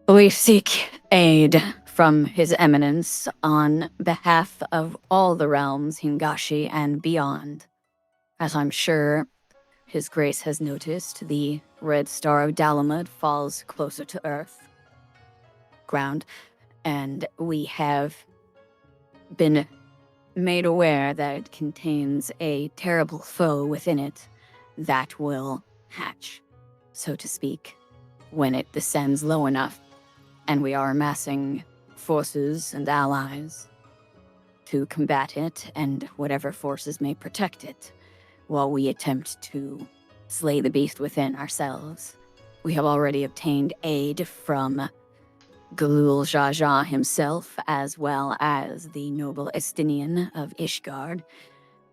We seek aid from His Eminence on behalf of all the realms, Hingashi and beyond. As I'm sure His Grace has noticed the red star of Dalamud falls closer to Earth, ground, and we have been made aware that it contains a terrible foe within it that will hatch, so to speak, when it descends low enough, and we are amassing forces and allies to combat it and whatever forces may protect it, while we attempt to slay the beast within ourselves. We have already obtained aid from Galul Jaja himself, as well as the noble Estinian of Ishgard,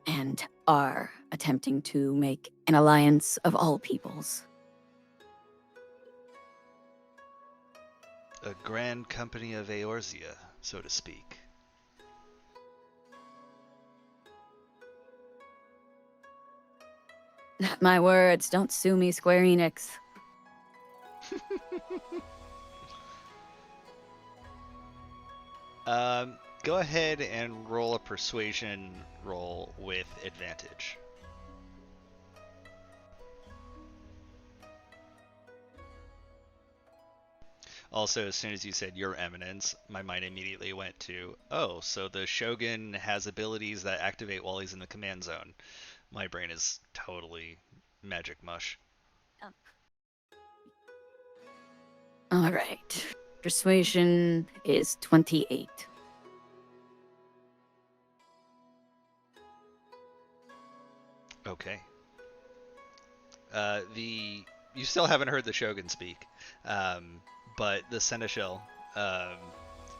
and are attempting to make an alliance of all peoples. A grand company of Eorzea, so to speak. My words, don't sue me, Square Enix. Go ahead and roll a persuasion roll with advantage. Also, as soon as you said Your Eminence, my mind immediately went to, oh, so the Shogun has abilities that activate while he's in the command zone. My brain is totally magic mush. All right. Persuasion is 28. Okay. You still haven't heard the Shogun speak, but the Seneschal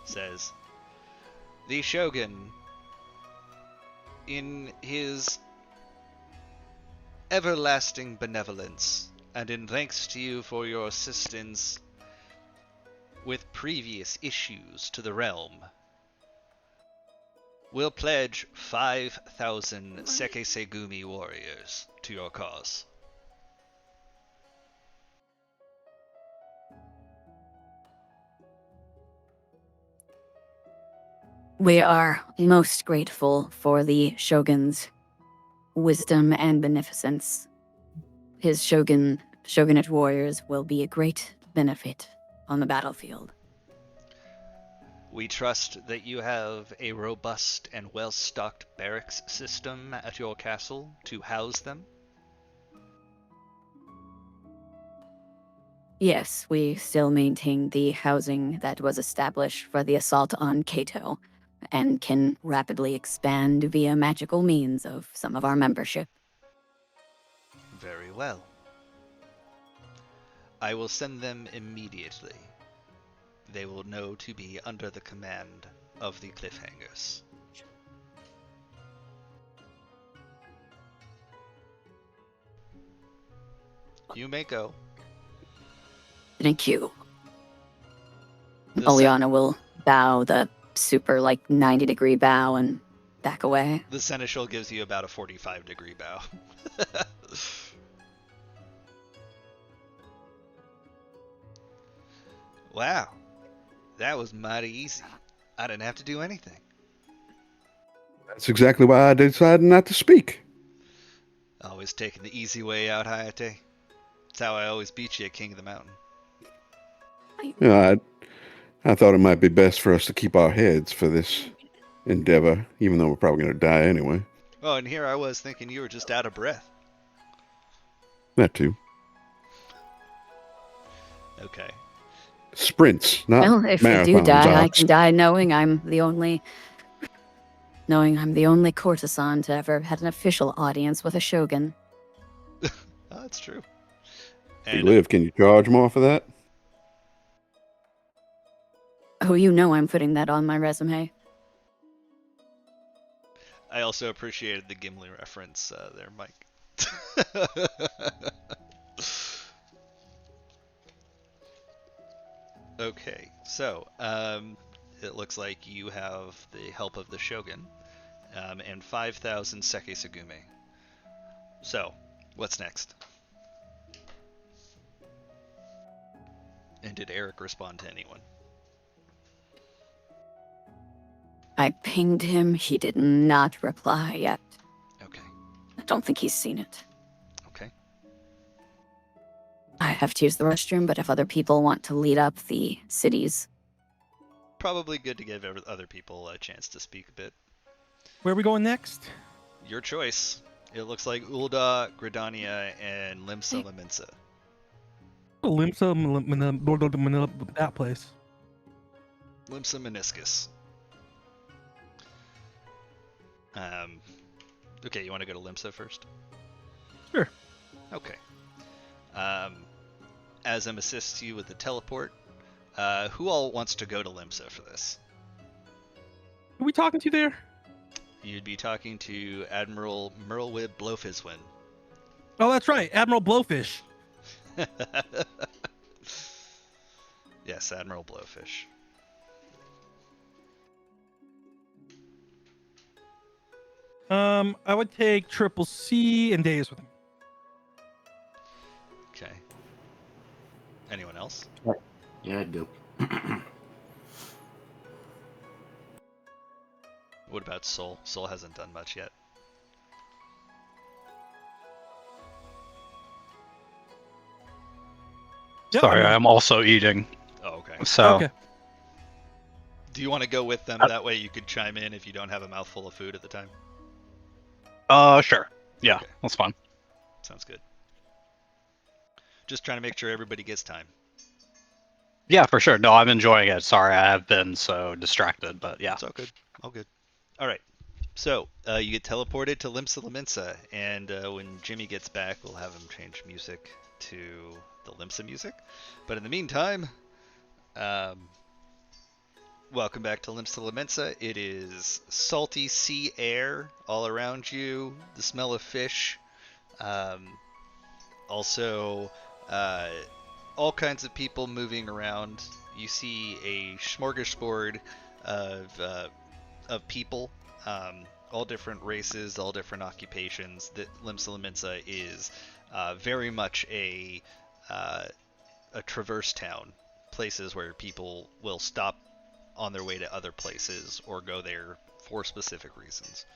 says, the Shogun, in his everlasting benevolence, and in thanks to you for your assistance with previous issues to the realm, will pledge 5,000 Sekisegumi warriors to your cause. We are most grateful for the Shogun's wisdom and beneficence. His Shogunate warriors will be a great benefit on the battlefield. We trust that you have a robust and well-stocked barracks system at your castle to house them. Yes, we still maintain the housing that was established for the assault on Kato, and can rapidly expand via magical means of some of our membership. Very well. I will send them immediately. They will know to be under the command of the Cliffhangers. You may go. Thank you. The Oleana will bow the super 90-degree bow and back away. The Seneschal gives you about a 45-degree bow. Wow. That was mighty easy. I didn't have to do anything. That's exactly why I decided not to speak. Always taking the easy way out, Hayate. That's how I always beat you at King of the Mountain. Yeah, I thought it might be best for us to keep our heads for this endeavor, even though we're probably going to die anyway. Oh, and here I was thinking you were just out of breath. That too. Okay. Sprints, not Well, if marathons. I do die, I Ox. can die knowing I'm the only courtesan to ever have had an official audience with a shogun. Oh, that's true. If you live, can you charge more for that? Oh, you know I'm putting that on my resume. I also appreciated the Gimli reference there, Mike. Okay, so it looks like you have the help of the Shogun and 5,000 Sekisegumi. So, what's next? And did Eric respond to anyone? I pinged him. He did not reply yet. Okay. I don't think he's seen it. Okay. I have to use the restroom, but if other people want to lead up the cities. Probably good to give other people a chance to speak a bit. Where are we going next? Your choice. It looks like Ulda, Gridania, and Limsa Laminsa. That place. Limsa Meniscus. Okay, you want to go to Limsa first? Sure. Okay. Azim assists you with the teleport. Who all wants to go to Limsa for this? Who are we talking to there? You'd be talking to Admiral Merlwib Blofiswin. Oh, that's right, Admiral Blowfish. Yes, Admiral Blowfish. I would take Triple C and Days with him. Okay. Anyone else? Yeah, I'd go. What about Soul? Soul hasn't done much yet. Yeah, Sorry, I mean- I'm also eating. Oh, okay. So Okay. Do you want to go with them? That way you could chime in if you don't have a mouthful of food at the time. Sure. Yeah, Okay. that's fine. Sounds good. Just trying to make sure everybody gets time. Yeah, for sure. No, I'm enjoying it. Sorry, I have been so distracted, but yeah. It's all good. All good. All right. So you get teleported to Limsa Laminsa, and when Jimmy gets back, we'll have him change music to the Limsa music. But in the meantime, welcome back to Limsa Laminsa. It is salty sea air all around you, the smell of fish. Also, all kinds of people moving around. You see a smorgasbord of people, all different races, all different occupations. That Limsa Laminsa is very much a traverse town, places where people will stop on their way to other places or go there for specific reasons.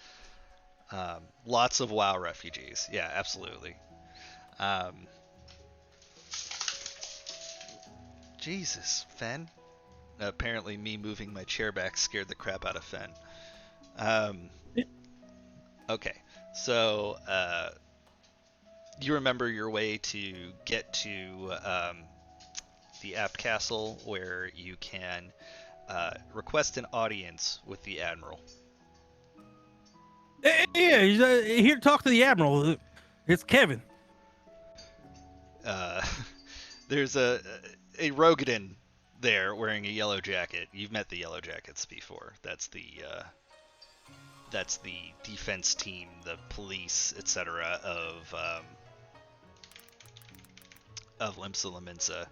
Lots of WoW refugees. Yeah, absolutely. Jesus, Fen. Apparently me moving my chair back scared the crap out of Fen. Okay, so you remember your way to get to the Apt Castle, where you can request an audience with the Admiral. Yeah, he's here to talk to the Admiral. It's Kevin. There's a Rogadin there wearing a yellow jacket. You've met the Yellow Jackets before. That's the defense team, the police, etc. of Limsa Laminsa.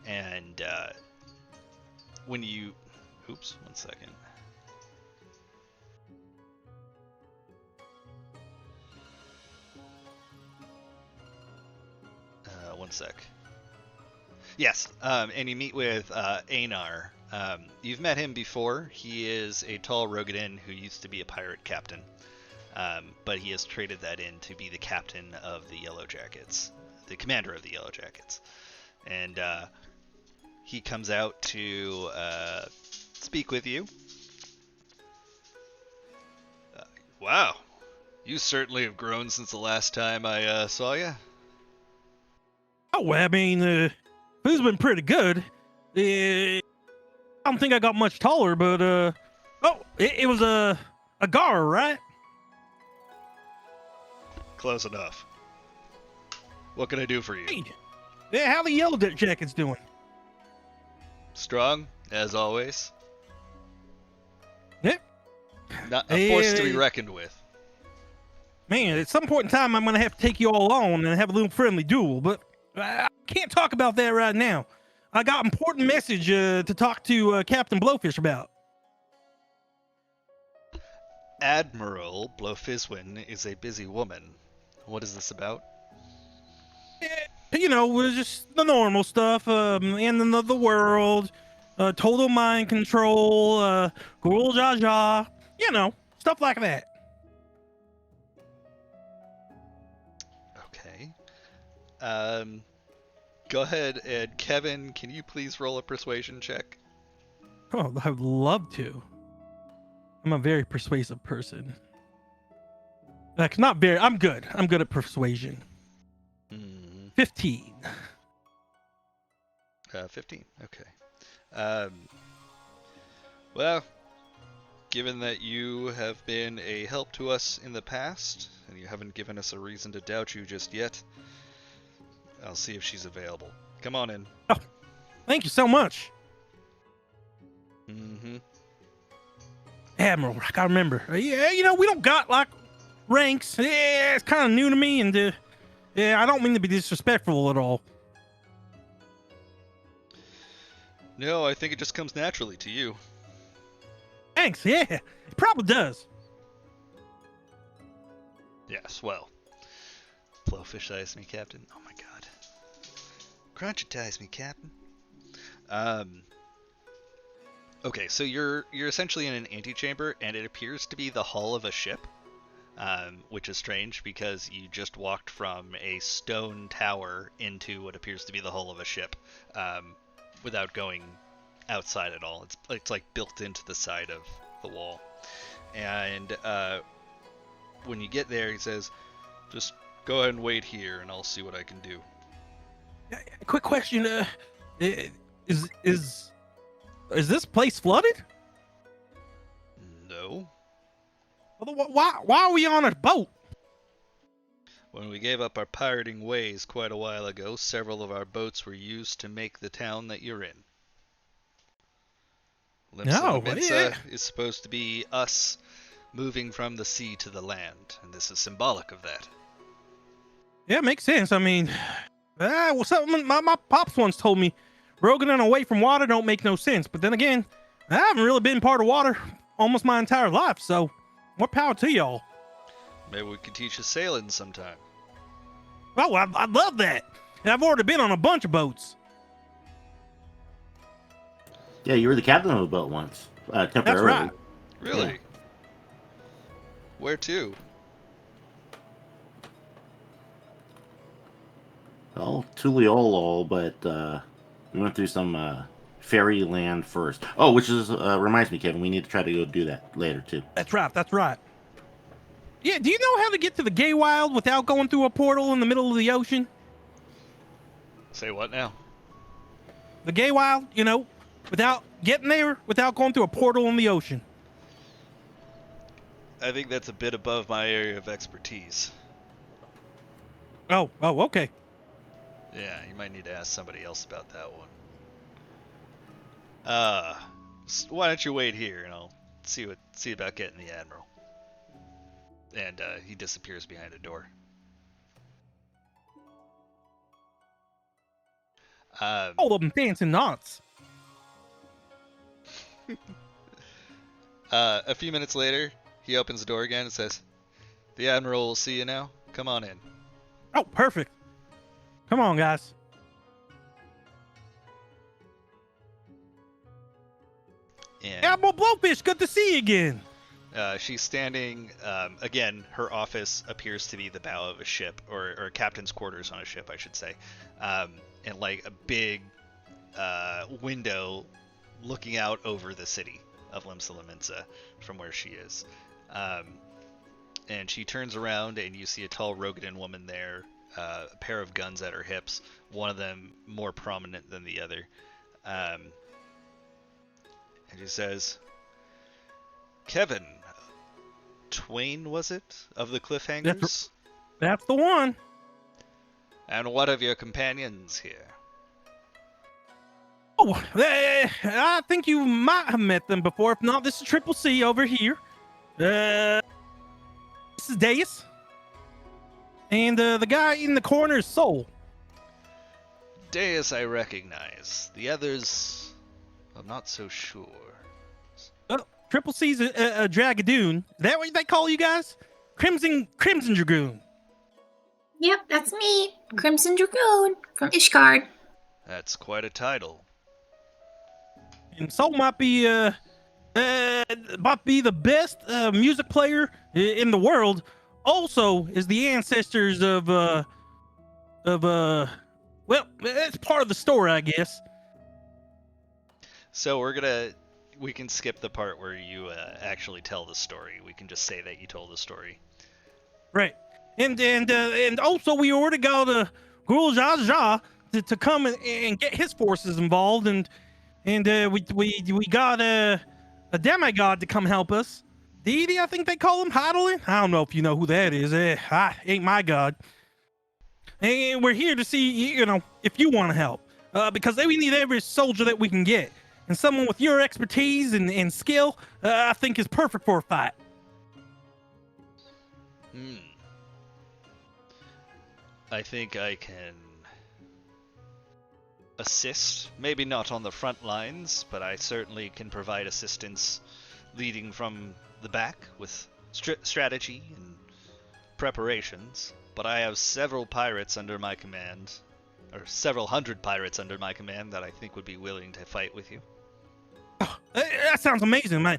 And when you, oops, 1 second. One sec. Yes, and you meet with Einar. You've met him before. He is a tall Rogadin who used to be a pirate captain, but he has traded that in to be the captain of the Yellow Jackets, the commander of the Yellow Jackets. And he comes out to speak with you. Wow, you certainly have grown since the last time I saw you. Oh, well, I mean, food's been pretty good. I don't think I got much taller, but it was a gar, right? Close enough. What can I do for you? Hey, yeah, how the Yellow Jackets doing? Strong, as always. Yep. Not a force to be Hey. reckoned with. Man, at some point in time, I'm gonna have to take you all on and have a little friendly duel, but I can't talk about that right now. I got an important message to talk to Captain Blowfish about. Admiral Blofiswin is a busy woman. What is this about? You know, just the normal stuff, end of the world, total mind control, Ghoul Jaja, you know, stuff like that. Okay. Go ahead, and Kevin, can you please roll a persuasion check? Oh, I would love to. I'm a very persuasive person. Like, not very. I'm good. I'm good at persuasion. 15. 15. Okay. Well, given that you have been a help to us in the past, and you haven't given us a reason to doubt you just yet, I'll see if she's available. Come on in. Oh, thank you so much. Mm-hmm. Admiral, I gotta remember. Yeah, you know, we don't got, like, ranks. Yeah, it's kind of new to me, and, yeah, I don't mean to be disrespectful at all. No, I think it just comes naturally to you. Thanks, yeah. It probably does. Yes, well. Blowfishize me, Captain. Oh my god. Crunchitize me, Captain. Okay, so you're essentially in an antechamber, and it appears to be the hull of a ship, which is strange because you just walked from a stone tower into what appears to be the hull of a ship, without going outside at all. It's like built into the side of the wall, and when you get there, he says, "Just go ahead and wait here, and I'll see what I can do." Quick question. Is this place flooded? No. Why are we on a boat? When we gave up our pirating ways quite a while ago, several of our boats were used to make the town that you're in. Limsa is supposed to be us moving from the sea to the land, and this is symbolic of that. Yeah, makes sense. I mean, well, something my pops once told me, broken and away from water don't make no sense. But then again, I haven't really been part of water almost my entire life, so more power to y'all. Maybe we could teach you sailing sometime. Oh, I'd love that. And I've already been on a bunch of boats. Yeah, you were the captain of a boat once, temporarily. That's right. Really? Yeah. Where to? Well, Tuliolol, but we went through some fairy land first. Oh, which is reminds me, Kevin, we need to try to go do that later too. That's right. Yeah, do you know how to get to the Gay Wild without going through a portal in the middle of the ocean? Say what now? The Gay Wild, you know, without getting there, without going through a portal in the ocean. I think that's a bit above my area of expertise. Oh, okay. Yeah, you might need to ask somebody else about that one. Why don't you wait here, and I'll see about getting the Admiral. And he disappears behind a door. All of them dancing knots. A few minutes later, he opens the door again and says, "The Admiral will see you now. Come on in." Oh, perfect. Come on, guys. And Admiral Blowfish, good to see you again. she's standing, again, her office appears to be the bow of a ship, or captain's quarters on a ship, I should say. And like a big window looking out over the city of Limsa from where she is. And she turns around and you see a tall Rogadan woman there, a pair of guns at her hips, one of them more prominent than the other. And she says, "Kevin, Twain was it, of the Cliffhangers? That's the one. And what of your companions here?" Oh, I think you might have met them before. If not, this is Triple C over here. This is Deus. And the guy in the corner is Soul. Deus I recognize. The others, I'm not so sure. Triple C's a Dragadoon. Is that what they call you guys? Crimson Dragoon. Yep, that's me, Crimson Dragoon from Ishgard. That's quite a title. And Soul might be the best music player in the world. Also, is the ancestors of what well, it's part of the story, I guess. So we can skip the part where you actually tell the story. We can just say that you told the story. Right. And also we already got Gul Zha Zha to come and get his forces involved, and we got a demigod to come help us. Deity, I think they call him, Heidelin. I don't know if you know who that is. Ain't my god. And we're here to see, if you want to help, because we need every soldier that we can get, and someone with your expertise and skill, I think is perfect for a fight. I think I can assist. Maybe not on the front lines, but I certainly can provide assistance leading from the back with strategy and preparations. But I have several pirates under my command, or several hundred pirates under my command that I think would be willing to fight with you. Oh, that sounds amazing, man.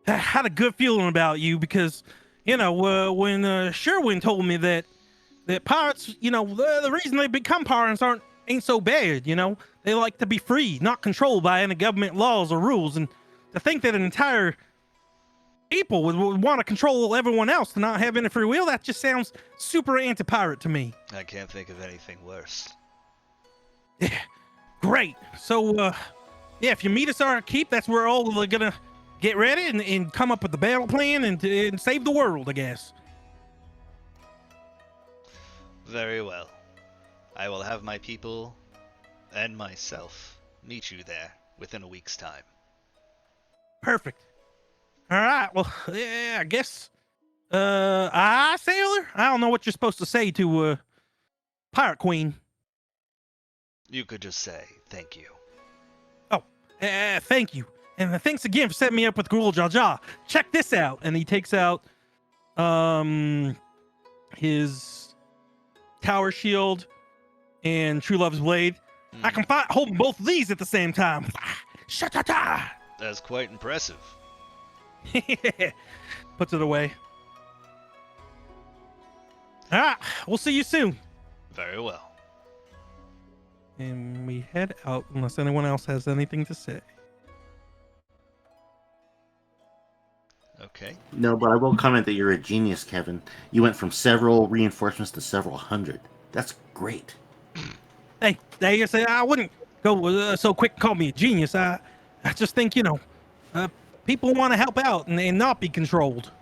I had a good feeling about you because, when Sherwin told me that pirates, the reason they become pirates ain't so bad, They like to be free, not controlled by any government laws or rules. And to think that an entire people would want to control everyone else to not have any free will, that just sounds super anti-pirate to me. I can't think of anything worse. Yeah, great. So, if you meet us at our keep, that's where all we're gonna get ready and come up with the battle plan and save the world, I guess. Very well. I will have my people and myself meet you there within a week's time. Perfect. All right. Well, yeah, I guess. Sailor. I don't know what you're supposed to say to Pirate Queen. You could just say thank you. Oh, thank you, and thanks again for setting me up with Ghoul Jaja. Check this out, and he takes out his tower shield and True Love's blade. I can fight holding both of these at the same time. Sha-ta-ta! That's quite impressive. Puts it away. All right, we'll see you soon. Very well. And we head out unless anyone else has anything to say. Okay. No, but I will comment that you're a genius, Kevin. You went from several reinforcements to several hundred. That's great. Hey, I wouldn't go so quick and call me a genius. I just think, people want to help out and not be controlled.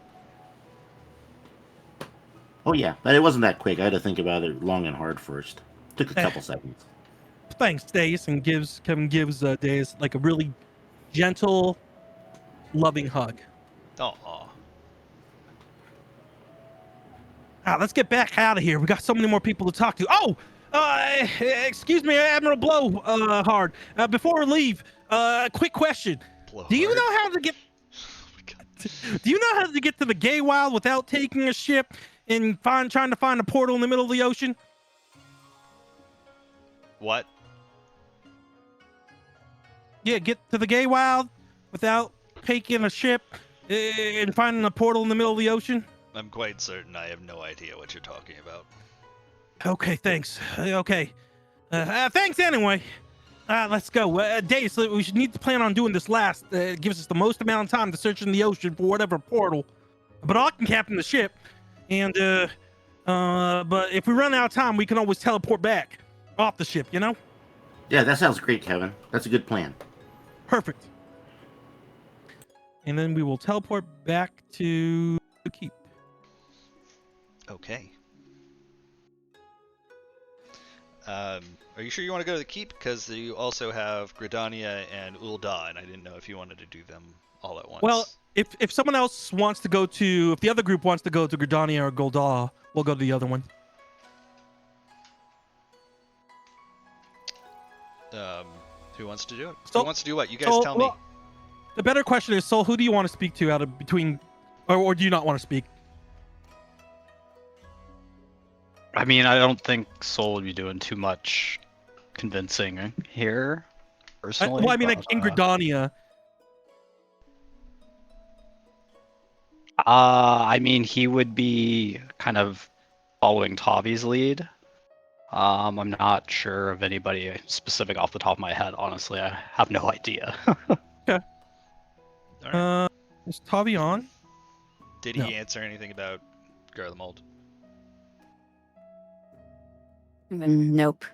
Oh, yeah, but it wasn't that quick. I had to think about it long and hard first. Took a couple seconds. Thanks, Deus, and Kevin gives Deus like a really gentle, loving hug. Aw. Let's get back out of here. We got so many more people to talk to. Oh, excuse me, Admiral Blowhard. Before we leave, quick question. Do you know how to get? Do you know how to get to the Gay Wild without taking a ship and trying to find a portal in the middle of the ocean? What? Yeah, get to the Gay Wild without taking a ship and finding a portal in the middle of the ocean? I'm quite certain I have no idea what you're talking about. Okay, thanks. Okay. Thanks anyway. Let's go. Days, we should need to plan on doing this last. It gives us the most amount of time to search in the ocean for whatever portal. But I can captain the ship. And, but if we run out of time, we can always teleport back off the ship, Yeah, that sounds great, Kevin. That's a good plan. Perfect. And then we will teleport back to the keep. Okay. Are you sure you want to go to the keep? Because you also have Gridania and Ul'dah, and I didn't know if you wanted to do them all at once. Well, if someone else wants to go to, if the other group wants to go to Gridania or Goldah, we'll go to the other one. Who wants to do it? So- Who wants to do what? You guys tell me. well, the better question is, Sol, who do you want to speak to out of between, or do you not want to speak? I mean, I don't think Soul would be doing too much convincing here, personally. Well, I mean, like in Gridania. I mean, he would be kind of following Tavi's lead. I'm not sure of anybody specific off the top of my head. Honestly, I have no idea. All right. Is Tavi on? Did no. he answer anything about Grow the Mold? Nope.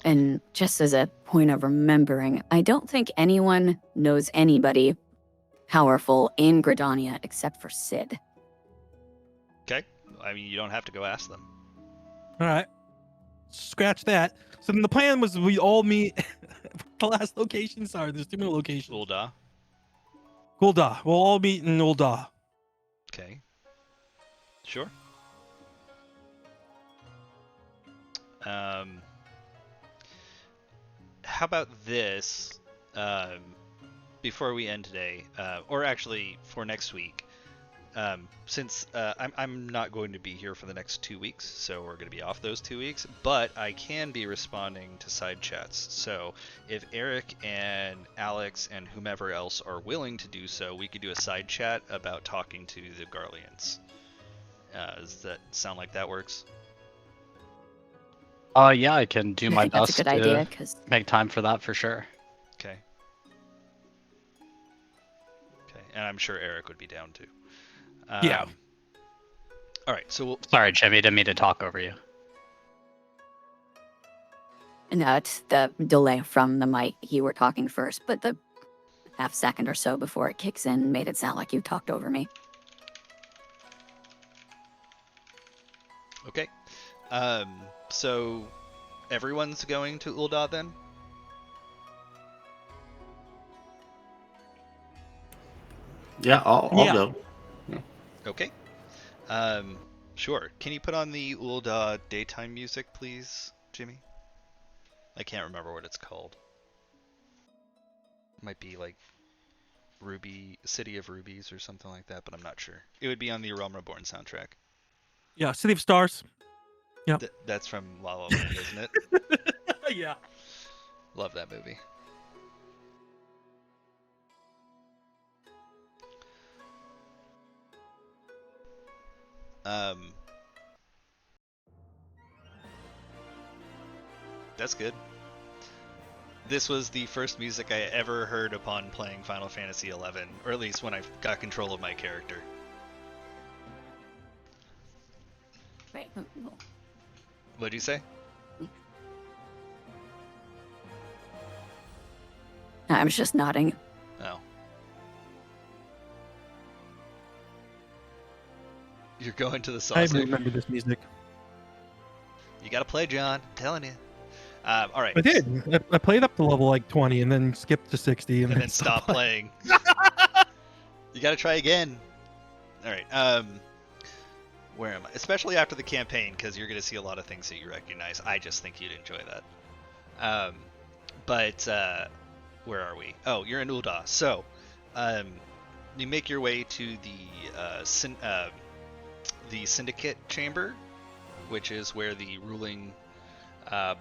And just as a point of remembering, I don't think anyone knows anybody powerful in Gridania except for Sid. Okay. I mean, you don't have to go ask them. All right. Scratch that. So then the plan was we all meet the last location. Sorry, there's too many locations. Ulda. Ulda. We'll all meet in Ulda. Okay. Sure. How about this? Before we end today, or actually for next week, since I'm not going to be here for the next 2 weeks, so we're going to be off those 2 weeks, but I can be responding to side chats. So if Eric and Alex and whomever else are willing to do so, we could do a side chat about talking to the Garleans. Does that sound like that works? Yeah, I can do I my think that's best a good to idea, because make time for that for sure. Okay. Okay, and I'm sure Eric would be down too. Yeah. All right, so we'll, Sorry, Jimmy, didn't mean to talk over you. no, it's the delay from the mic. You were talking first, but the half second or so before it kicks in made it sound like you talked over me. okay. So everyone's going to Ul'dah then? Yeah, I'll Yeah. go. Okay. Sure. Can you put on the Ul'dah daytime music, please, Jimmy? I can't remember what it's called. It might be like Ruby, City of Rubies or something like that, but I'm not sure. It would be on the Realm Reborn soundtrack. Yeah. City of Stars. Yep. That's from La La Land, isn't it? Yeah. Love that movie. That's good. This was the first music I ever heard upon playing Final Fantasy XI, or at least when I got control of my character. Right. What'd you say? I was just nodding. Oh. You're going to the I saucer. remember this music. You gotta play, John. I'm telling you. All right. I did. I played up to level like 20 and then skipped to 60 And then stop playing. You gotta try again. All right. Where am I? Especially after the campaign, because you're gonna see a lot of things that you recognize. I just think you'd enjoy that. But where are we? Oh, you're in Ul'dah. So, you make your way to the Syndicate Chamber, which is where the ruling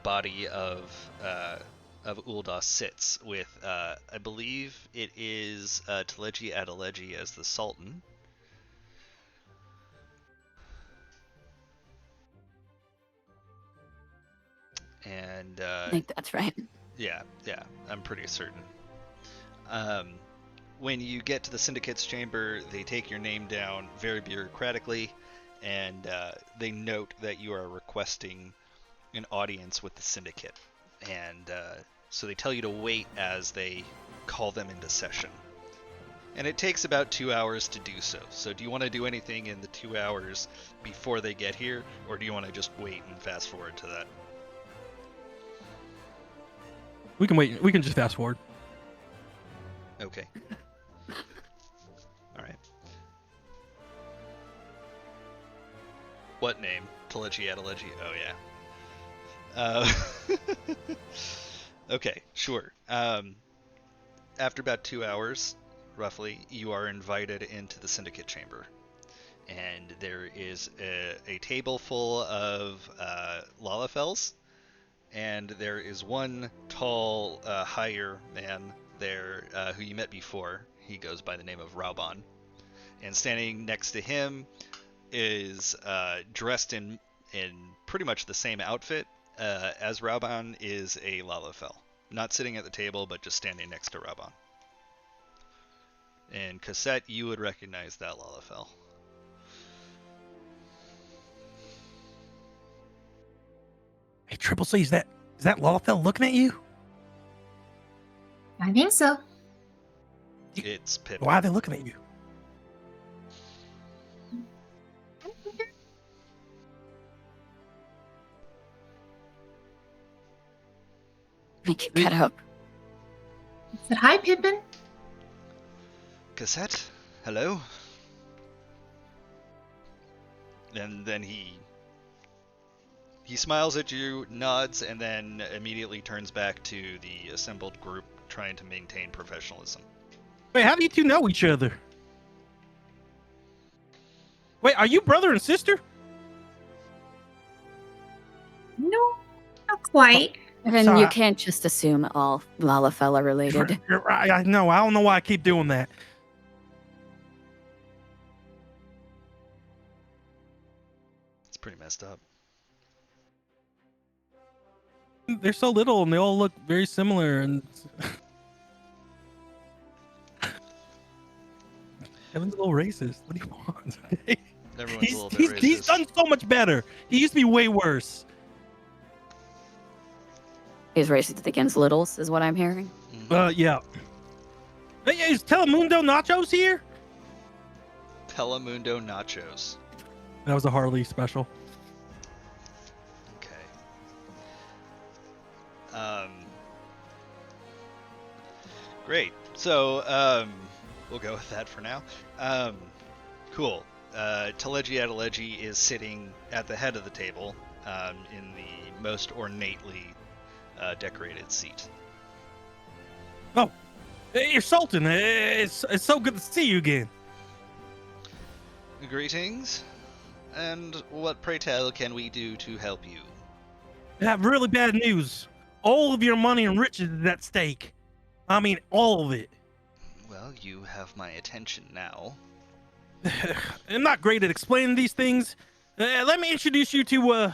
body of Ul'dah sits, with I believe it is Teleji Adeleji as the Sultan. And I think that's right. yeah, I'm pretty certain. When you get to the Syndicate's chamber, they take your name down very bureaucratically, and they note that you are requesting an audience with the Syndicate. And so they tell you to wait as they call them into session. And it takes about 2 hours to do so. So do you want to do anything in the 2 hours before they get here, or do you want to just wait and fast forward to that? We can wait. We can just fast forward. Okay. All right. What name? Teleji Adeleji. Oh yeah. Okay, sure. After about 2 hours, roughly, you are invited into the Syndicate Chamber, and there is a table full of Lalafels, and there is one tall, higher man there who you met before. He goes by the name of Rauban, and standing next to him is dressed in pretty much the same outfit as Raban is a Lalafell. Not sitting at the table, but just standing next to Raban. And Cassette, you would recognize that Lalafell. Hey, Triple C, is that Lalafell looking at you? I think so. It's Pippin. Why are they looking at you? Make it cut up. Said hi, Pippin. Cassette, hello? And then he smiles at you, nods, and then immediately turns back to the assembled group, trying to maintain professionalism. Wait, how do you two know each other? Wait, are you brother and sister? No, not quite. And So you I- can't just assume all Lalafell are related. You're right. I know. I don't know why I keep doing that. It's pretty messed up. They're so little and they all look very similar. And Kevin's a little racist. What do you want? Everyone's a little bit racist. He's done so much better. He used to be way worse. He's racist against littles, is what I'm hearing. Yeah. Hey, is Telemundo Nachos here? Telemundo Nachos. That was a Harley special. Okay. Great. So, we'll go with that for now. Cool. Teleji Adeleji is sitting at the head of the table, in the most ornately decorated seat. Oh, hey, you're Sultan. It's so good to see you again. Greetings. And what, pray tell, can we do to help you? I have really bad news. All of your money and riches is at stake. I mean, all of it. Well, you have my attention now. I'm not great at explaining these things. Let me introduce you to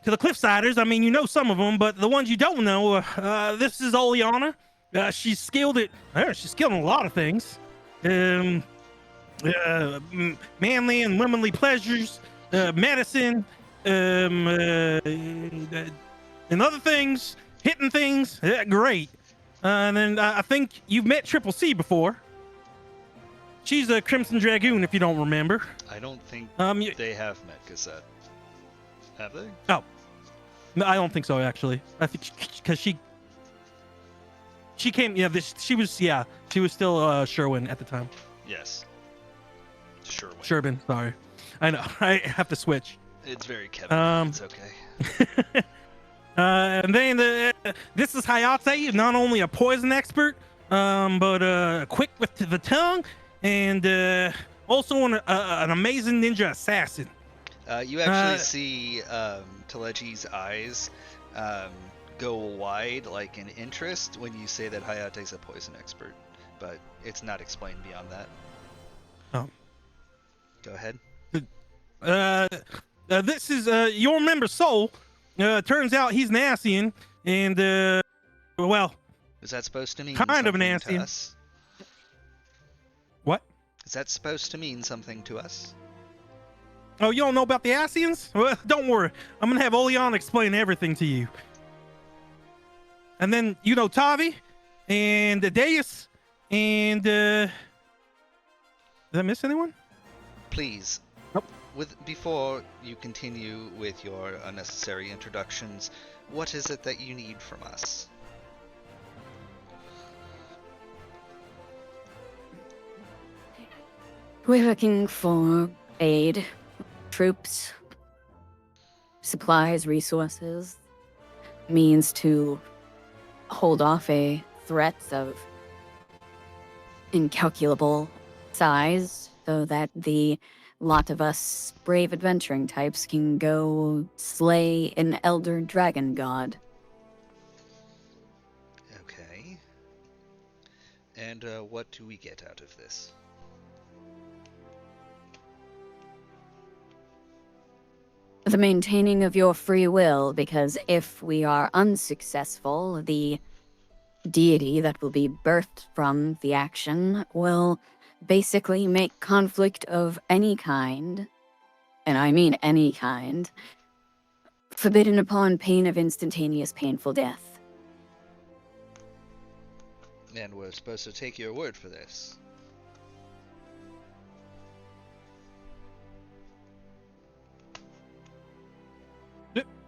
the Cliffsiders. I mean, you know some of them, but the ones you don't know, this is Oleana. She's skilled at a lot of things. Manly and womanly pleasures, medicine, and other things, hitting things. Great. And then I think you've met Triple C before. She's a Crimson Dragoon, if you don't remember. I don't think You- they have met Cassette. Have they? Oh, no, I don't think so. Actually, I think because she came. Yeah, she was still Sherwin at the time. Yes. Sure. Sherbin, sorry. I know. I have to switch. It's very Kevin. It's okay. And then this is Hayate, not only a poison expert, but quick with the tongue, and also an amazing ninja assassin. You actually see Teleji's eyes go wide, like in interest, when you say that Hayate's a poison expert, but it's not explained beyond that. Oh. Go ahead. This is you'll remember Soul. Turns out he's an Asian, and well, Is that supposed to mean kind of an something to Asian. us? What? Is that supposed to mean something to us? Oh, you don't know about the Asians? Well, don't worry. I'm gonna have Oleon explain everything to you. And then you know Tavi, and Deus, and did I miss anyone? Please. Nope. Before you continue with your unnecessary introductions, what is it that you need from us? We're looking for aid, troops, supplies, resources, means to hold off a threat of incalculable size so that the lot of us brave adventuring types can go slay an elder dragon god. Okay. And what do we get out of this? the maintaining of your free will, because if we are unsuccessful, the deity that will be birthed from the action will basically make conflict of any kind, and I mean any kind, forbidden upon pain of instantaneous painful death. And we're supposed to take your word for this.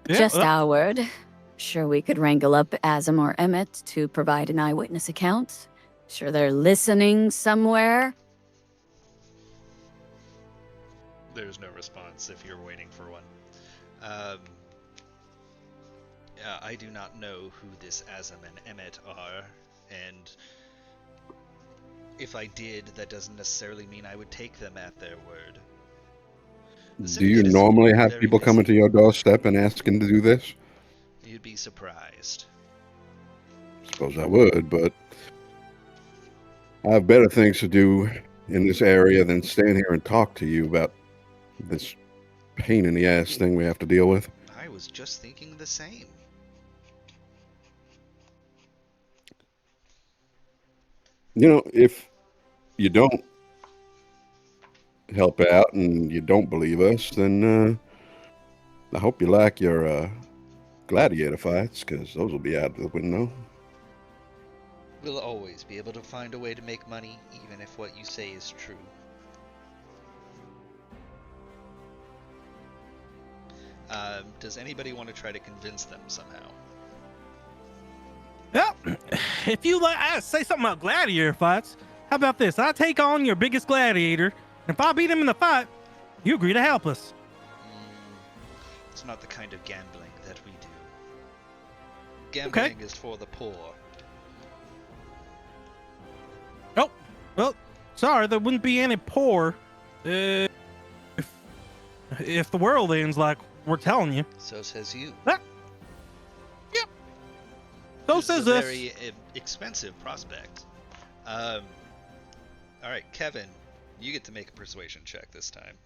Just our word. Sure, we could wrangle up Azam or Emmett to provide an eyewitness account. Sure, they're listening somewhere. There's no response if you're waiting for one. I do not know who this Azam and Emmett are, and if I did, that doesn't necessarily mean I would take them at their word. Do you normally have people coming to your doorstep and asking to do this? You'd be surprised. Suppose I would, but I have better things to do in this area than stand here and talk to you about this pain in the ass thing we have to deal with. I was just thinking the same. You know, if you don't help out and you don't believe us, then I hope you like your gladiator fights, because those will be out the window. We'll always be able to find a way to make money, even if what you say is true. Does anybody want to try to convince them somehow? Yeah, if you say something about gladiator fights, how about this? I take on your biggest gladiator, and if I beat him in the fight, you agree to help us. It's not the kind of gambling that we do. Gambling is for the poor. Oh, well, sorry, there wouldn't be any poor if the world ends like we're telling you. So says you. Yep. So This says is a us. very expensive prospect. All right, Kevin, you get to make a persuasion check this time.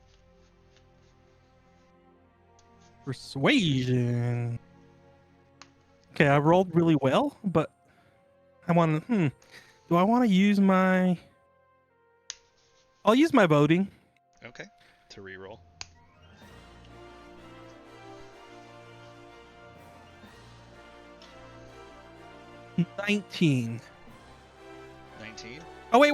Persuasion. Okay, I rolled really well, but I want to. Do I want to use my? I'll use my voting. Okay, to reroll. $19. 19. Oh wait.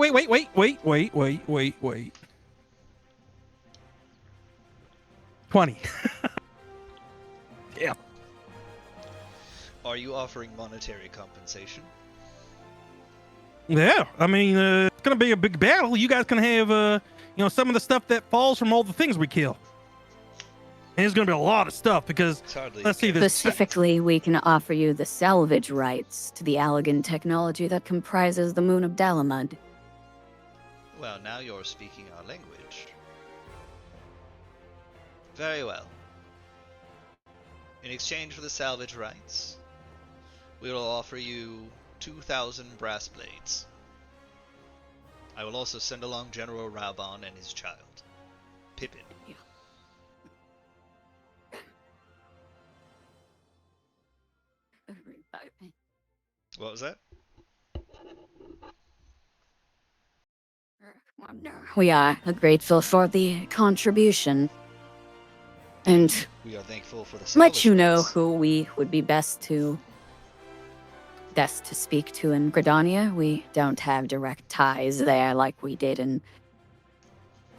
20. Yeah. Are you offering monetary compensation? Yeah, I mean, it's gonna be a big battle. You guys can have, some of the stuff that falls from all the things we kill. And it's gonna be a lot of stuff because It's hardly let's see a this. Specifically, we can offer you the salvage rights to the Allegan technology that comprises the moon of Dalamud. Well, now you're speaking our language. Very well. In exchange for the salvage rights, we will offer you 2,000 brass blades. I will also send along General Raubon and his child, Pippin. Yeah. What was that? We are grateful for the contribution. And We are thankful for the let salvage you know rights. who we would be best to speak to in Gridania. We don't have direct ties there like we did in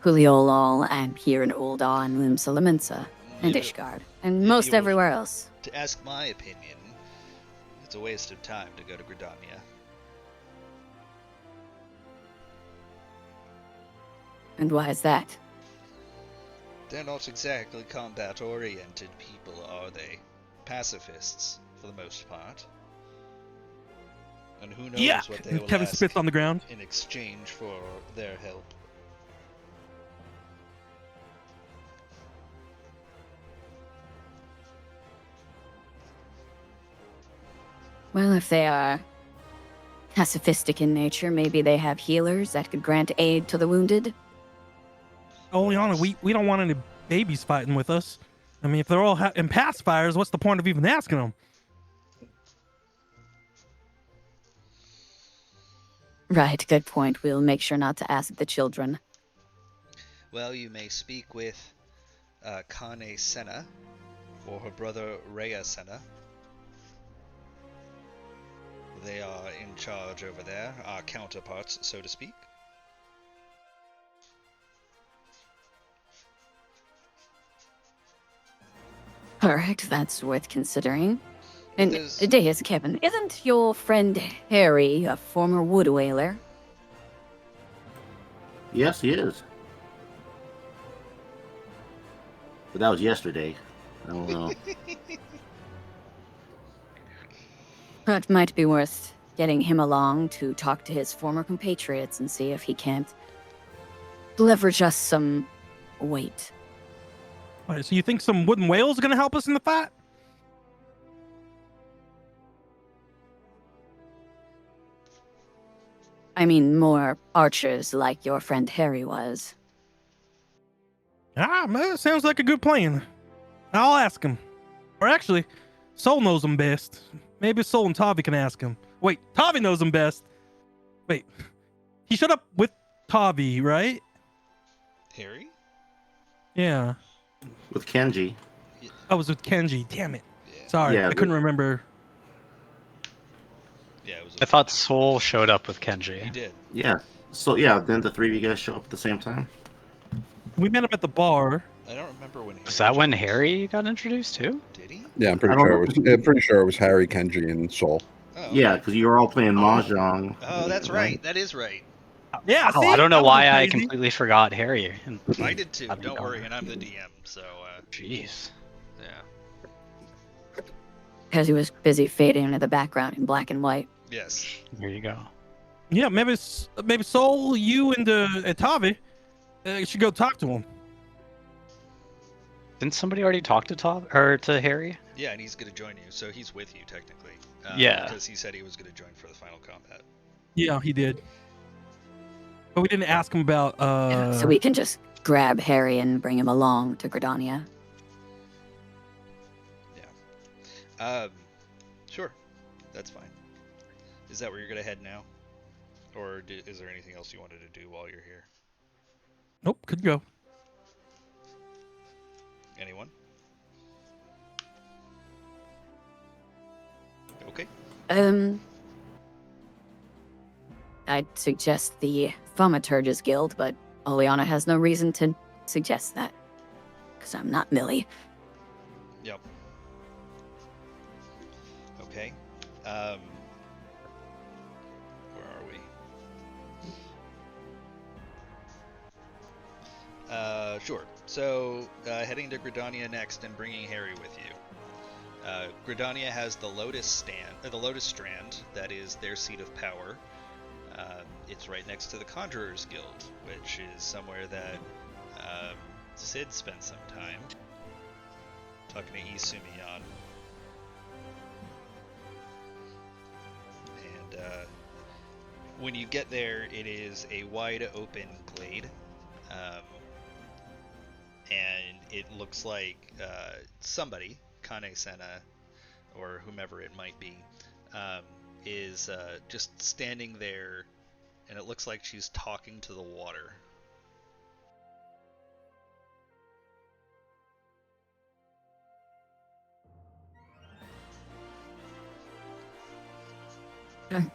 Huliolol and here in Ul'dah and Limsa and If- Ishgard and if most you were- everywhere else. To ask my opinion, it's a waste of time to go to Gridania. And why is that? They're not exactly combat-oriented people, are they? Pacifists, for the most part. And who knows Yeah. what they And will Kevin ask spits on the ground. in exchange for their help. Well, if they are pacifistic in nature, maybe they have healers that could grant aid to the wounded. Oh, Liana, we don't want any babies fighting with us. I mean, if they're all in pacifiers, what's the point of even asking them? Right, good point. We'll make sure not to ask the children. Well, you may speak with Kane Senna or her brother Rhea Senna. They are in charge over there, our counterparts, so to speak. Correct, that's worth considering. And There's- Deus, Kevin, isn't your friend Harry a former wood whaler? Yes, he is. But that was yesterday. I don't know. It might be worth getting him along to talk to his former compatriots and see if he can't leverage us some weight. All right, so you think some wooden whales are gonna help us in the fight? I mean, more archers like your friend Harry was. Ah, man, sounds like a good plan. I'll ask him. Or actually, Sol knows him best. Maybe Sol and Tavi can ask him. Wait, Tavi knows him best. Wait, he showed up with Tavi, right? Harry? Yeah. With Kenji. I was with Kenji. Damn it. Yeah. Sorry, Yeah, I couldn't remember. Yeah, it was. I thought Soul showed up with He Kenji. did. Yeah. So yeah, then the three of you guys show up at the same time. We met him at the bar. I don't remember when. Was Harry that when joined. Harry got introduced too? Did he? Yeah, I'm pretty I don't sure it was. know. I'm pretty sure it was Harry, Kenji, and Sol. Oh, Yeah, okay. because you were all playing mahjong. Oh, that's right. That is right. Yeah, Oh, see? I don't know That why wasn't I crazy. completely forgot Harry. I did too. I'd be Don't gone. worry, and I'm the DM, so Jeez. yeah. Because he was busy fading into the background in black and white. Yes. Here you go. Yeah, maybe Sol, you and Tavi should go talk to him. Didn't somebody already talk to to Harry? Yeah, and he's gonna join you, so he's with you technically. Yeah. Because he said he was gonna join for the final combat. Yeah, he did. But we didn't ask him about So we can just grab Harry and bring him along to Gridania. Sure, that's fine. Is that where you're gonna head now, or is there anything else you wanted to do while you're here? Nope, could go. Anyone? Okay. I'd suggest the Thaumaturge's Guild, but Oleana has no reason to suggest that. Because I'm not Millie. Yep. Okay. Where are we? Sure. So, heading to Gridania next and bringing Harry with you. Gridania has the Lotus Strand. That is their seat of power. It's right next to the Conjurer's Guild, which is somewhere that Sid spent some time talking to Isumi on. And when you get there, it is a wide open glade. And it looks like somebody, Kane Senna, or whomever it might be, is just standing there, and it looks like she's talking to the water.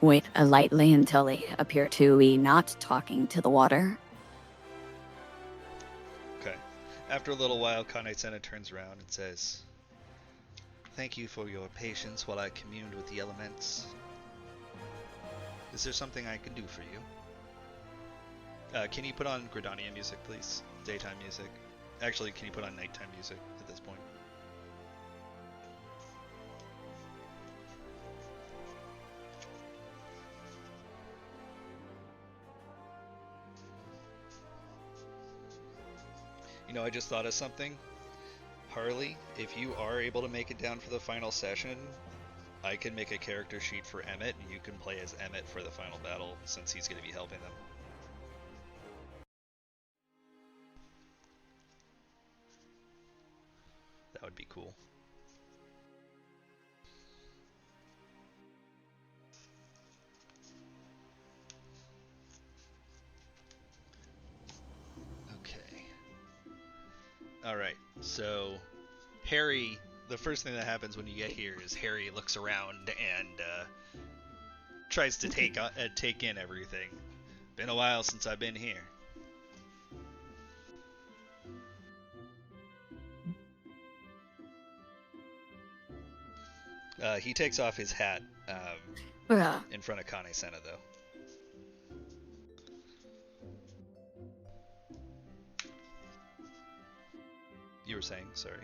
Wait lightly until they appear to be not talking to the water. Okay. After a little while, Kane Senna turns around and says, "Thank you for your patience while I communed with the elements. Is there something I can do for you?" Can you put on Gridania music, please? Daytime music. Actually, can you put on nighttime music at this point? You know, I just thought of something. Harley, if you are able to make it down for the final session, I can make a character sheet for Emmett, and you can play as Emmett for the final battle, since he's going to be helping them. That would be cool. Okay. Alright, so Harry, the first thing that happens when you get here is Harry looks around and tries to take in everything. Been a while since I've been here. He takes off his hat in front of Kane Senna, though. You were saying, sorry.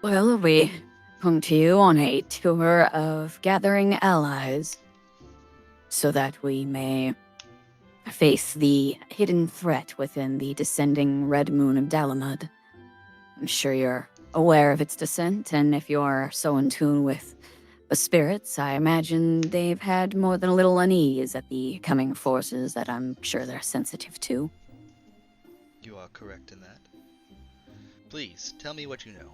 Well, we come to you on a tour of gathering allies so that we may face the hidden threat within the descending red moon of Dalamud. I'm sure you're aware of its descent, and if you're so in tune with the spirits, I imagine they've had more than a little unease at the coming forces that I'm sure they're sensitive to. You are correct in that. Please, tell me what you know.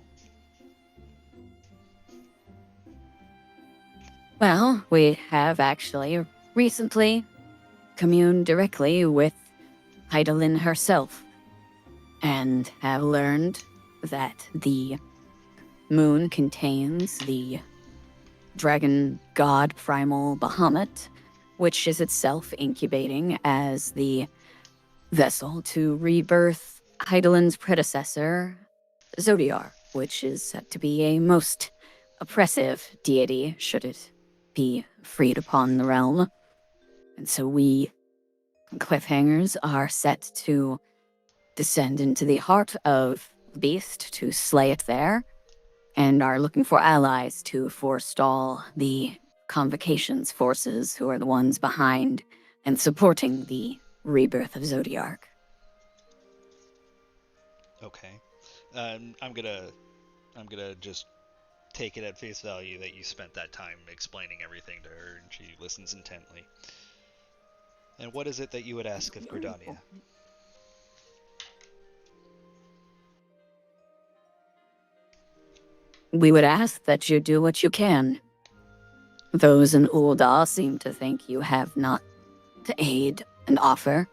Well, we have actually recently communed directly with Heidelin herself, and have learned that the moon contains the dragon god primal Bahamut, which is itself incubating as the vessel to rebirth Heidelin's predecessor, Zodiar, which is said to be a most oppressive deity should it be freed upon the realm. And so we, Cliffhangers, are set to descend into the heart of the beast to slay it there, and are looking for allies to forestall the Convocation's forces, who are the ones behind and supporting the rebirth of Zodiark. Okay. I'm gonna just take it at face value that you spent that time explaining everything to her, and she listens intently. And what is it that you would ask of Gridania? We would ask that you do what you can. Those in Ul'dah seem to think you have not to aid and offer,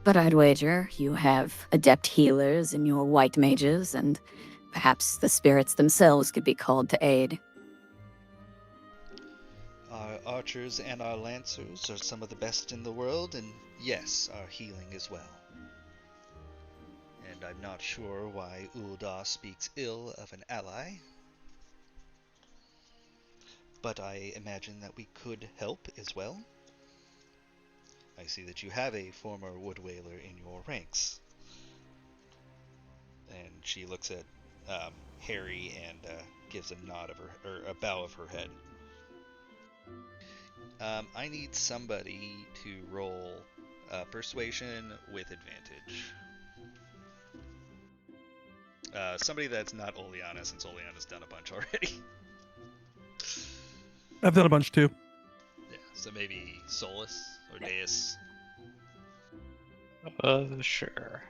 but I'd wager you have adept healers in your white mages, and perhaps the spirits themselves could be called to aid. Our archers and our lancers are some of the best in the world, and yes, our healing as well. And I'm not sure why Ul'dah speaks ill of an ally, but I imagine that we could help as well. I see that you have a former wood whaler in your ranks. And she looks at Harry and gives a nod of her, or a bow of her head. I need somebody to roll persuasion with advantage. Somebody that's not Oleana, since Oleana's done a bunch already. I've done a bunch too. Yeah, so maybe Solus or Deus. Sure.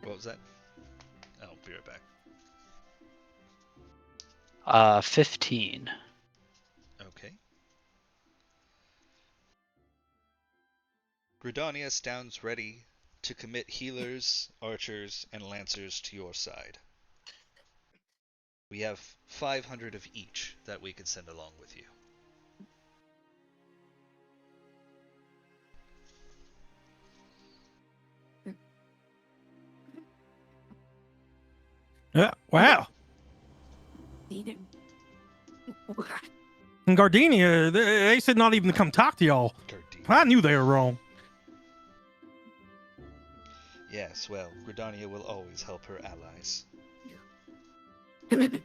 What was that? Oh, be right back. 15. Okay. Gridania stands ready to commit healers, archers, and lancers to your side. We have 500 of each that we can send along with you. Yeah. Wow. And Gardenia, they said not even to come talk to y'all. Gardenia. I knew they were wrong. Yes, well, Gridania will always help her allies. I'm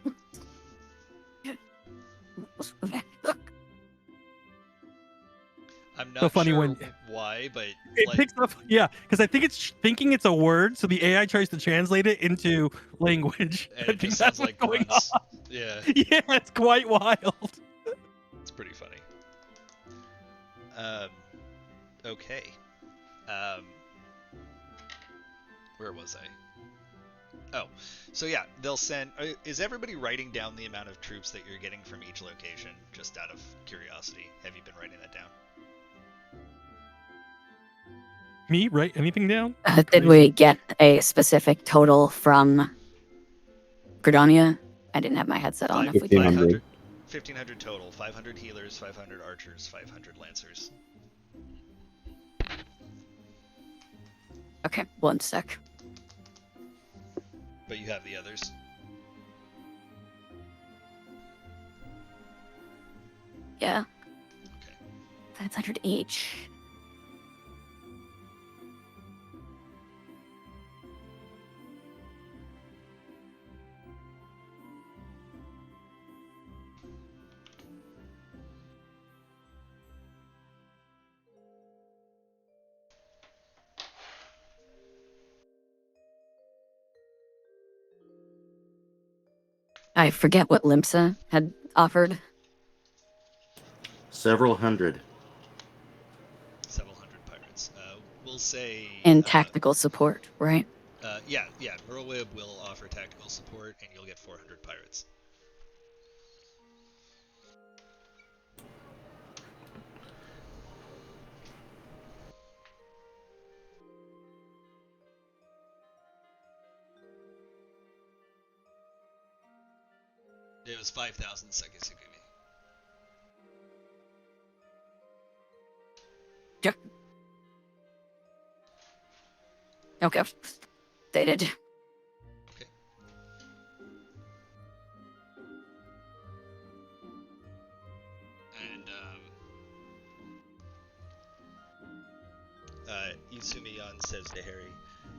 not So funny sure when- why, but It like, picks up, yeah, because I think it's thinking it's a word, so the AI tries to translate it into language. and I it think just that's sounds like what's going grunts. on. Yeah, Yeah, it's quite wild. it's pretty funny. Okay. Um, where was I? Oh, so yeah, they'll send. Is everybody writing down the amount of troops that you're getting from each location, just out of curiosity? Have you been writing that down? Me, write anything down? Did we get a specific total from Gridania? I didn't have my headset on. If we did, 1,500. 1,500 total. 500 healers, 500 archers, 500 lancers. okay, 1 sec. But you have the others. Yeah, Okay. 500 each. I forget what Limsa had offered. Several hundred. Several hundred pirates. We'll say. In tactical support, right? Yeah. Merlwib will offer tactical support, and you'll get 400 pirates. It was 5,000 Sakisugumi. Yep. Okay. Stated. Okay. And Yusumiyan says to Harry,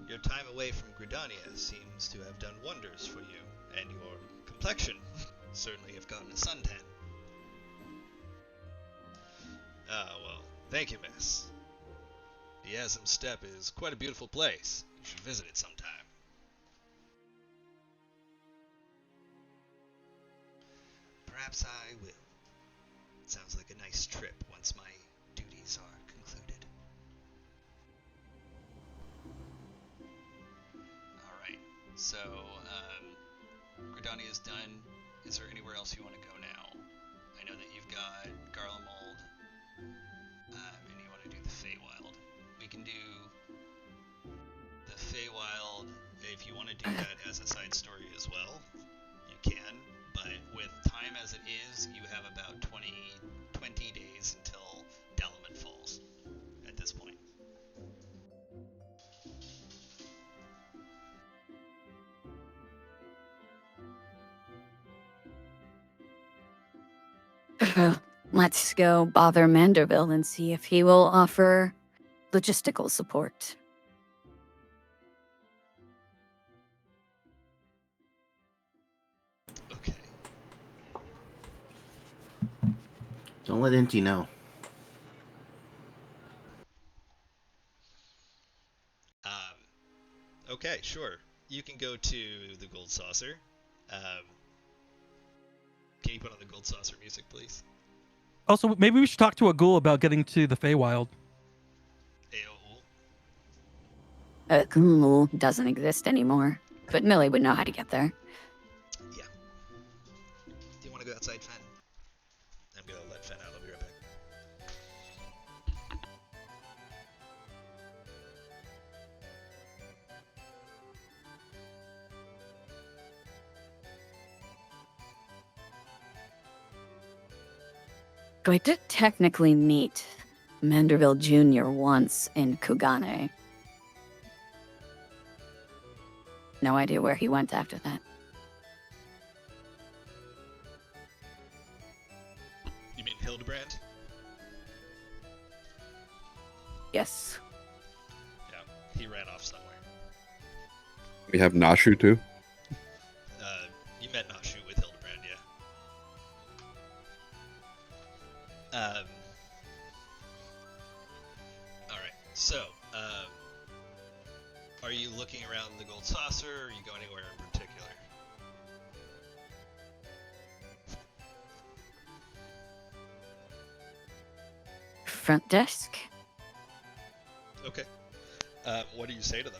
"Your time away from Gridania seems to have done wonders for you, and your complexion certainly have gotten a suntan." Ah, well, thank you, miss. The Asm Steppe is quite a beautiful place. You should visit it sometime. Perhaps I will. Sounds like a nice trip once my duties are concluded. Alright, so, Gridania is done. Is there anywhere else you want to go now? I know that you've got Garlemald, and you want to do the Feywild. We can do the Feywild, if you want to do that as a side story as well, you can, but with time as it is, you have about 20 days until Dalaman falls at this point. Let's go bother Manderville and see if he will offer logistical support. Okay. Don't let Inti know. Okay, sure. You can go to the Gold Saucer. Can you put on the Gold Saucer music, please? Also, maybe we should talk to a ghoul about getting to the Feywild. Aoul. Ghoul doesn't exist anymore, but Millie would know how to get there. Yeah. Do you want to go outside, Fen? I'm gonna let Fen out. I'll be right back. I did technically meet Manderville Jr. once in Kugane. No idea where he went after that. You mean Hildebrand? Yes. Yeah, he ran off somewhere. We have Nashu too. You met Nashu with Hildebrand, yeah. Alright. Are you looking around the gold saucer, or are you going anywhere in particular? Front desk. Okay. What do you say to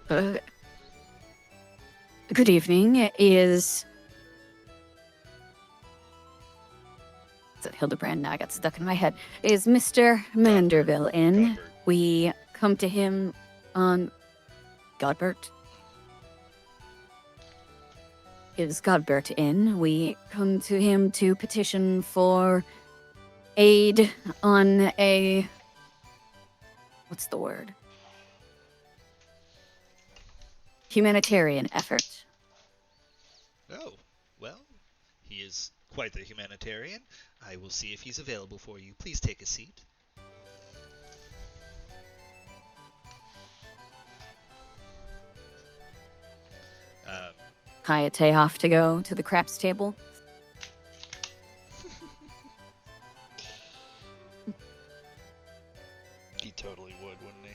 them? Good evening. Is Hildebrand? Now I got stuck in my head. Is Mr. Manderville in? Godbert. We come to him on Godbert. Is Godbert in? We come to him to petition for aid on a... what's the word? Humanitarian effort. Oh, well, he is quite the humanitarian. I will see if he's available for you. Please take a seat. Hayate off to go to the craps table. He totally would, wouldn't he?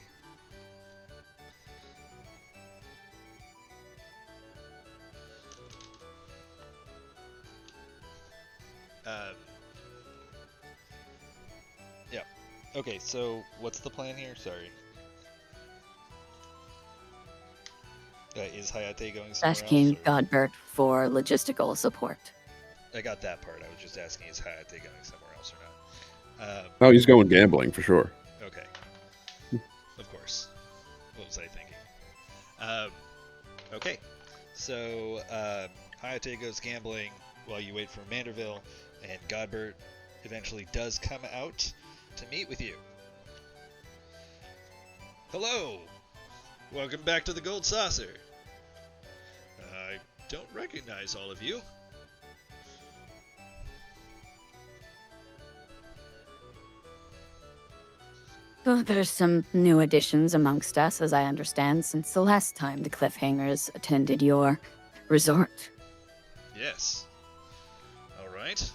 Yeah. Okay, so what's the plan here? Sorry. Is Hayate going somewhere Asking else? Or... Godbert for logistical support. I got that part. I was just asking, is Hayate going somewhere else or not? Oh, he's going gambling for sure. Okay. Of course. What was I thinking? Okay. So, Hayate goes gambling while you wait for Manderville, and Godbert eventually does come out to meet with you. Hello! Welcome back to the Gold Saucer. I don't recognize all of you. Well, there's some new additions amongst us, as I understand, since the last time the Cliffhangers attended your resort. Yes. All right.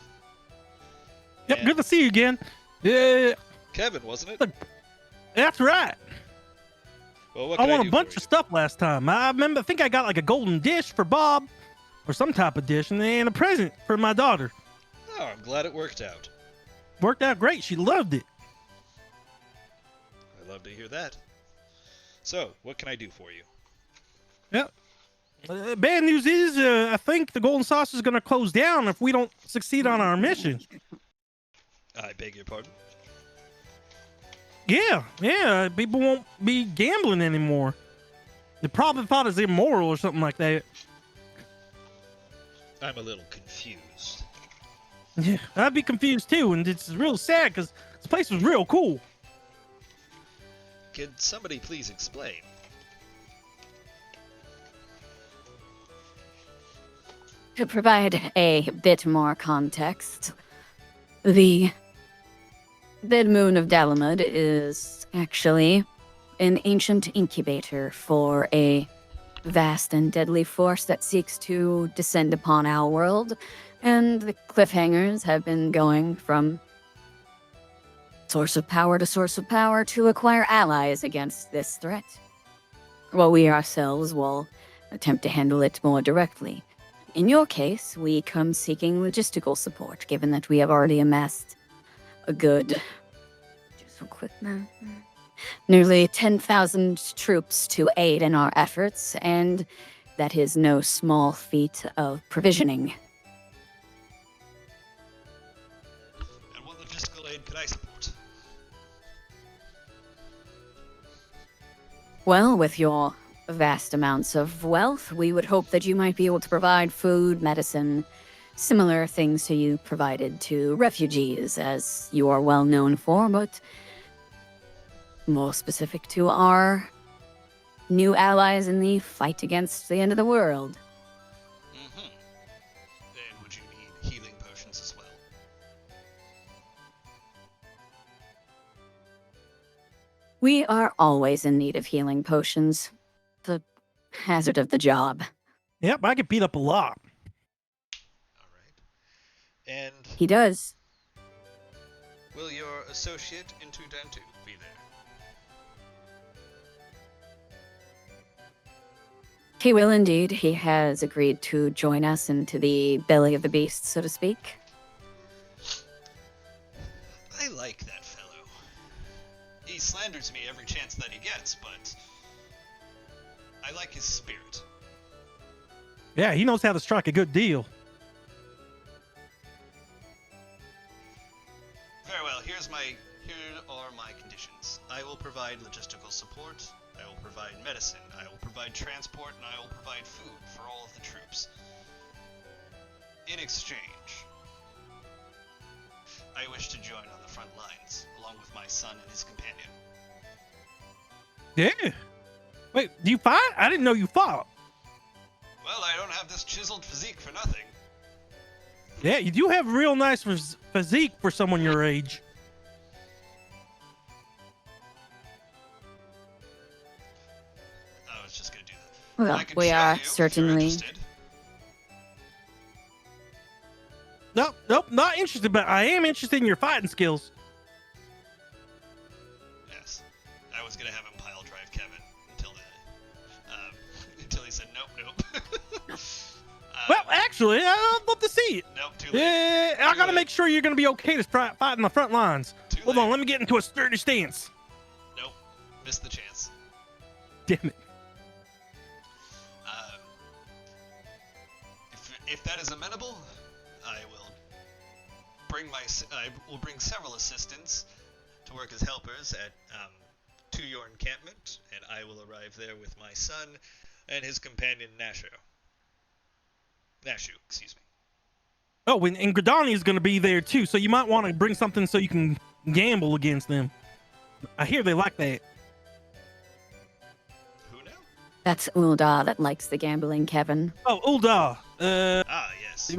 Yep, And good to see you again. Yeah, Kevin, wasn't it? Look, that's right. Well, what I can won do a bunch for of you? stuff last time. I think I got like a golden dish for Bob, or some type of dish, and a present for my daughter. Oh, I'm glad it worked out. Worked out great. She loved it. I love to hear that. So, what can I do for you? Yep. Bad news is, I think the Golden Saucer is going to close down if we don't succeed on our mission. I beg your pardon? Yeah. People won't be gambling anymore. They probably thought it's immoral or something like that. I'm a little confused. Yeah, I'd be confused too, and it's real sad because this place was real cool. Can somebody please explain? To provide a bit more context, the Dead Moon of Dalamud is actually an ancient incubator for a vast and deadly force that seeks to descend upon our world, and the Cliffhangers have been going from source of power to acquire allies against this threat, while we ourselves will attempt to handle it more directly. In your case, we come seeking logistical support, given that we have already amassed a good... just a quick math. Nearly 10,000 troops to aid in our efforts, and that is no small feat of provisioning. And what logistical aid could I support? Well, with your vast amounts of wealth, we would hope that you might be able to provide food, medicine, similar things to you provided to refugees, as you are well known for, but more specific to our new allies in the fight against the end of the world. Mm-hmm. And would you need healing potions as well? We are always in need of healing potions. The hazard of the job. Yep, I get beat up a lot. And He does. will your associate Intudantu be there? He will indeed. He has agreed to join us into the belly of the beast, so to speak. I like that fellow. He slanders me every chance that he gets, but I like his spirit. Yeah, he knows how to strike a good deal. Very well, here are my conditions. I will provide logistical support, I will provide medicine, I will provide transport, and I will provide food for all of the troops. In exchange, I wish to join on the front lines, along with my son and his companion. Yeah. Wait, do you fight? I didn't know you fought. Well, I don't have this chiseled physique for nothing. Yeah, you do have real nice physique for someone your age. I was just gonna do that. Well, I can we show are you if you're certainly. interested. Nope, not interested, but I am interested in your fighting skills. Yes, I was gonna have him pile drive Kevin until he said nope. Well, actually, I'd love to see it. Nope, too late. Yeah, I Too gotta late. make sure you're gonna be okay to fight in the front lines. Too Hold late. on, let me get into a sturdy stance. Nope, missed the chance. Damn it. If that is amenable, I will bring several assistants to work as helpers to your encampment, and I will arrive there with my son and his companion Nashu, excuse me. Oh, and Gradani is gonna be there too, so you might want to bring something so you can gamble against them. I hear they like that. Who now? That's Ulda that likes the gambling, Kevin. Oh, Ulda. Ah, yes.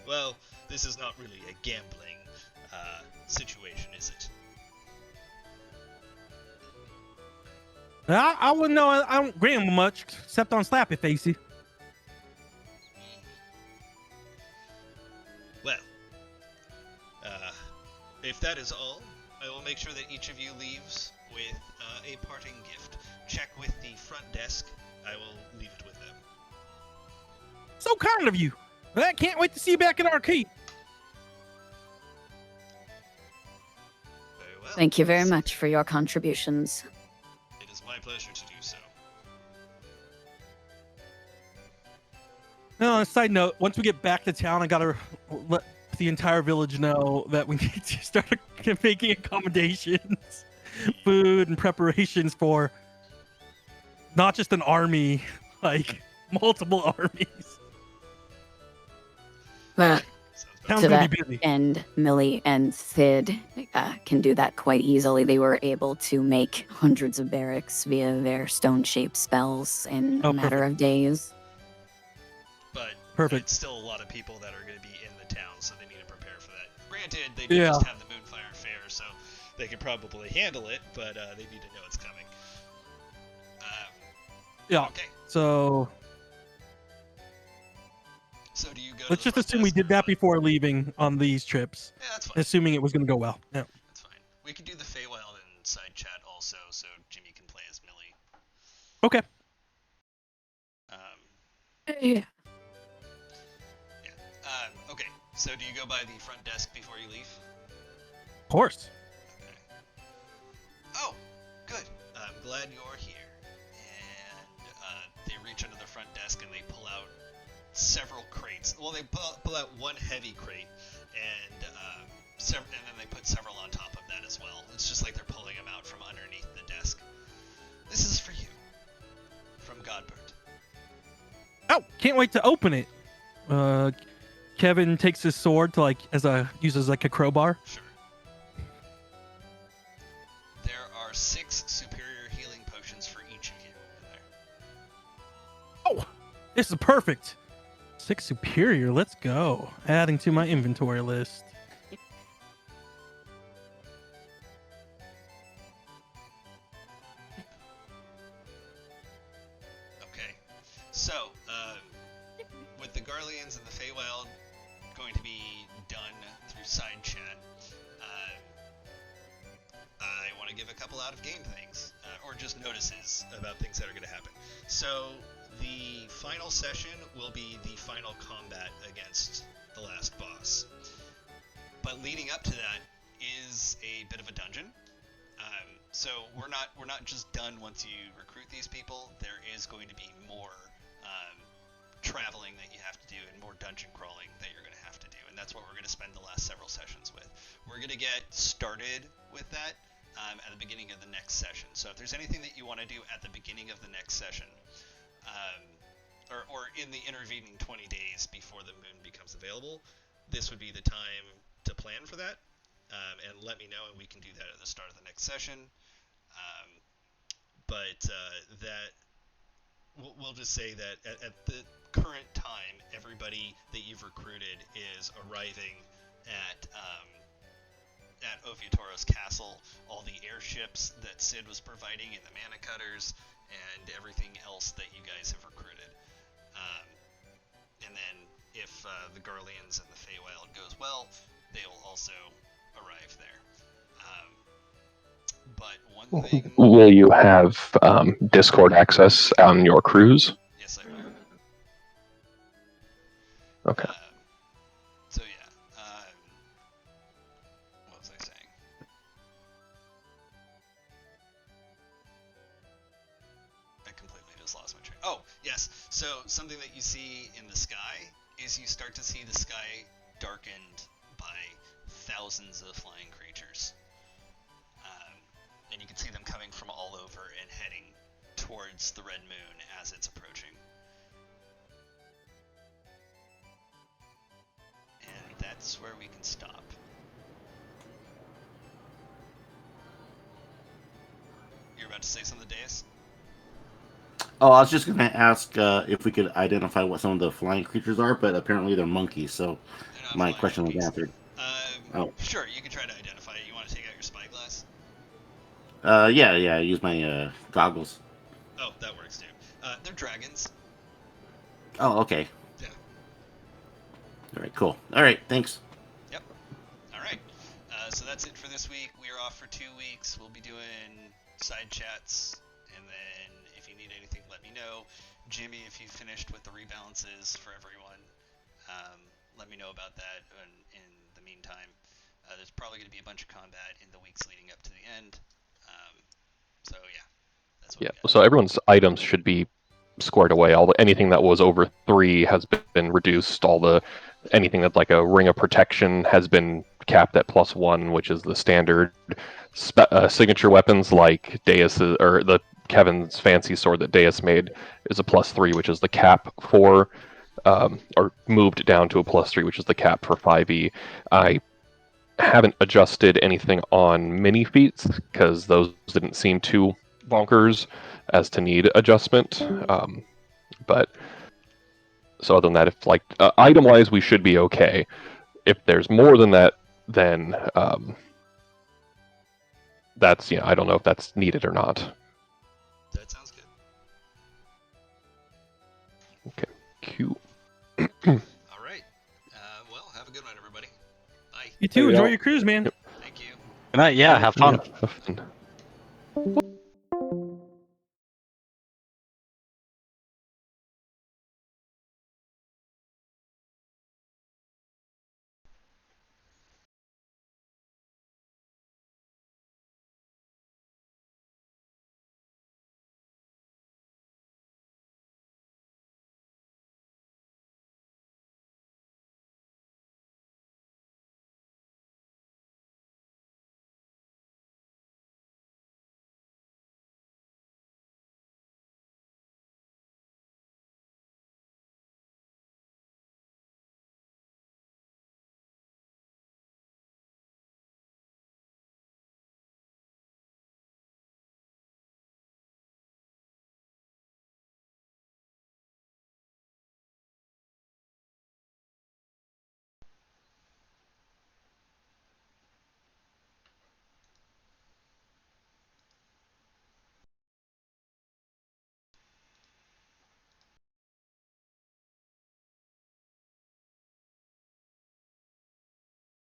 Well, this is not really a gambling situation, is it? I wouldn't know. I don't gamble much, except on Slappy Facey. Well, if that is all, I will make sure that each of you leaves with a parting gift. Check with the front desk. I will leave it with them. So kind of you. I can't wait to see you back in our keep. Very well. Thank you very much for your contributions. It is my pleasure to do so. On a side note, once we get back to town, I gotta let the entire village know that we need to start making accommodations, food, and preparations for not just an army, like multiple armies. Well, Sounds Town's to gonna that be busy. end, Millie and Sid can do that quite easily. They were able to make hundreds of barracks via their stone-shaped spells in Oh, a matter of days. But Perfect. it's still a lot of people that are going to be in the town, so they need to prepare for that. Granted, they do Yeah. just have the Moonfire Fair, so they can probably handle it, but they need to know it's coming. Yeah. Okay, So so do you go let's to the just front assume we desk did or that what? before leaving on these trips, Yeah, that's fine. assuming it was gonna go well. Yeah. That's fine. We can do the Feywild in side chat also, so Jimmy can play as Millie. Okay. Yeah. Okay, so do you go by the front desk before you leave? Of course. Okay. Oh, good. I'm glad you're here. And they reach under the front desk and they pull out several crates. Well, they pull out one heavy crate, and and then they put several on top of that as well. It's just like they're pulling them out from underneath the desk. This is for you, from Godbert. Oh, can't wait to open it. Kevin takes his sword to uses like a crowbar. Sure. There are 6 superior healing potions for each of you in there. Oh, this is perfect. 6 superior. Let's go. Adding to my inventory list. Okay. So, with the Garleans and the Feywild going to be done through side chat. I want to give a couple out of game things, or just notices about things that are going to happen. So the final session will be the final combat against the last boss. But leading up to that is a bit of a dungeon. So we're not just done once you recruit these people. There is going to be more traveling that you have to do and more dungeon crawling that you're going to have to do, and that's what we're going to spend the last several sessions with. We're going to get started with that at the beginning of the next session. So if there's anything that you want to do at the beginning of the next session, or in the intervening 20 days before the moon becomes available, this would be the time to plan for that, and let me know, and we can do that at the start of the next session. That we'll just say that at the current time, everybody that you've recruited is arriving at Oviatoro's castle. All the airships that Sid was providing, and the mana cutters, and everything else that you guys have recruited. And then if the Garleans and the Feywild goes well, they will also arrive there. But one thing... Will you have Discord access on your cruise? Yes, I will. Okay. So yeah, what was I saying? I completely just lost my train. Oh, yes. So something that you see in the sky is you start to see the sky darkened by thousands of flying creatures. And you can see them coming from all over and heading towards the red moon as it's approaching. And that's where we can stop. You're about to say something, Deus? Oh, I was just going to ask if we could identify what some of the flying creatures are, but apparently they're monkeys, so my question was answered. Sure, you can try to identify it. You want to take out your spyglass? Yeah, I use my goggles. Oh, that works too. They're dragons. Oh, okay. Yeah. All right, cool. All right, thanks. Yep. All right. So that's it for this week. We are off for 2 weeks. We'll be doing side chats, and then if you need anything, let me know. Jimmy, if you finished with the rebalances for everyone, let me know about that. And in the meantime, there's probably going to be a bunch of combat in the weeks leading up to the end. So yeah, that's what we got. So everyone's items should be squared away. Anything that was over 3 has been reduced. Anything that's like a ring of protection has been capped at +1, which is the standard. Signature weapons like Deus's, or Kevin's fancy sword that Deus made, is a +3, which is the cap for, or moved down to a +3, which is the cap for 5e. I haven't adjusted anything on mini feats because those didn't seem too bonkers as to need adjustment. But so other than that, if item wise, we should be okay. If there's more than that, then that's I don't know if that's needed or not. That sounds good. Okay, Q. All right. Well, have a good one, everybody. Bye. You too. Enjoy your cruise, man. Thank you. Good night. Yeah, have fun. Yeah, have fun.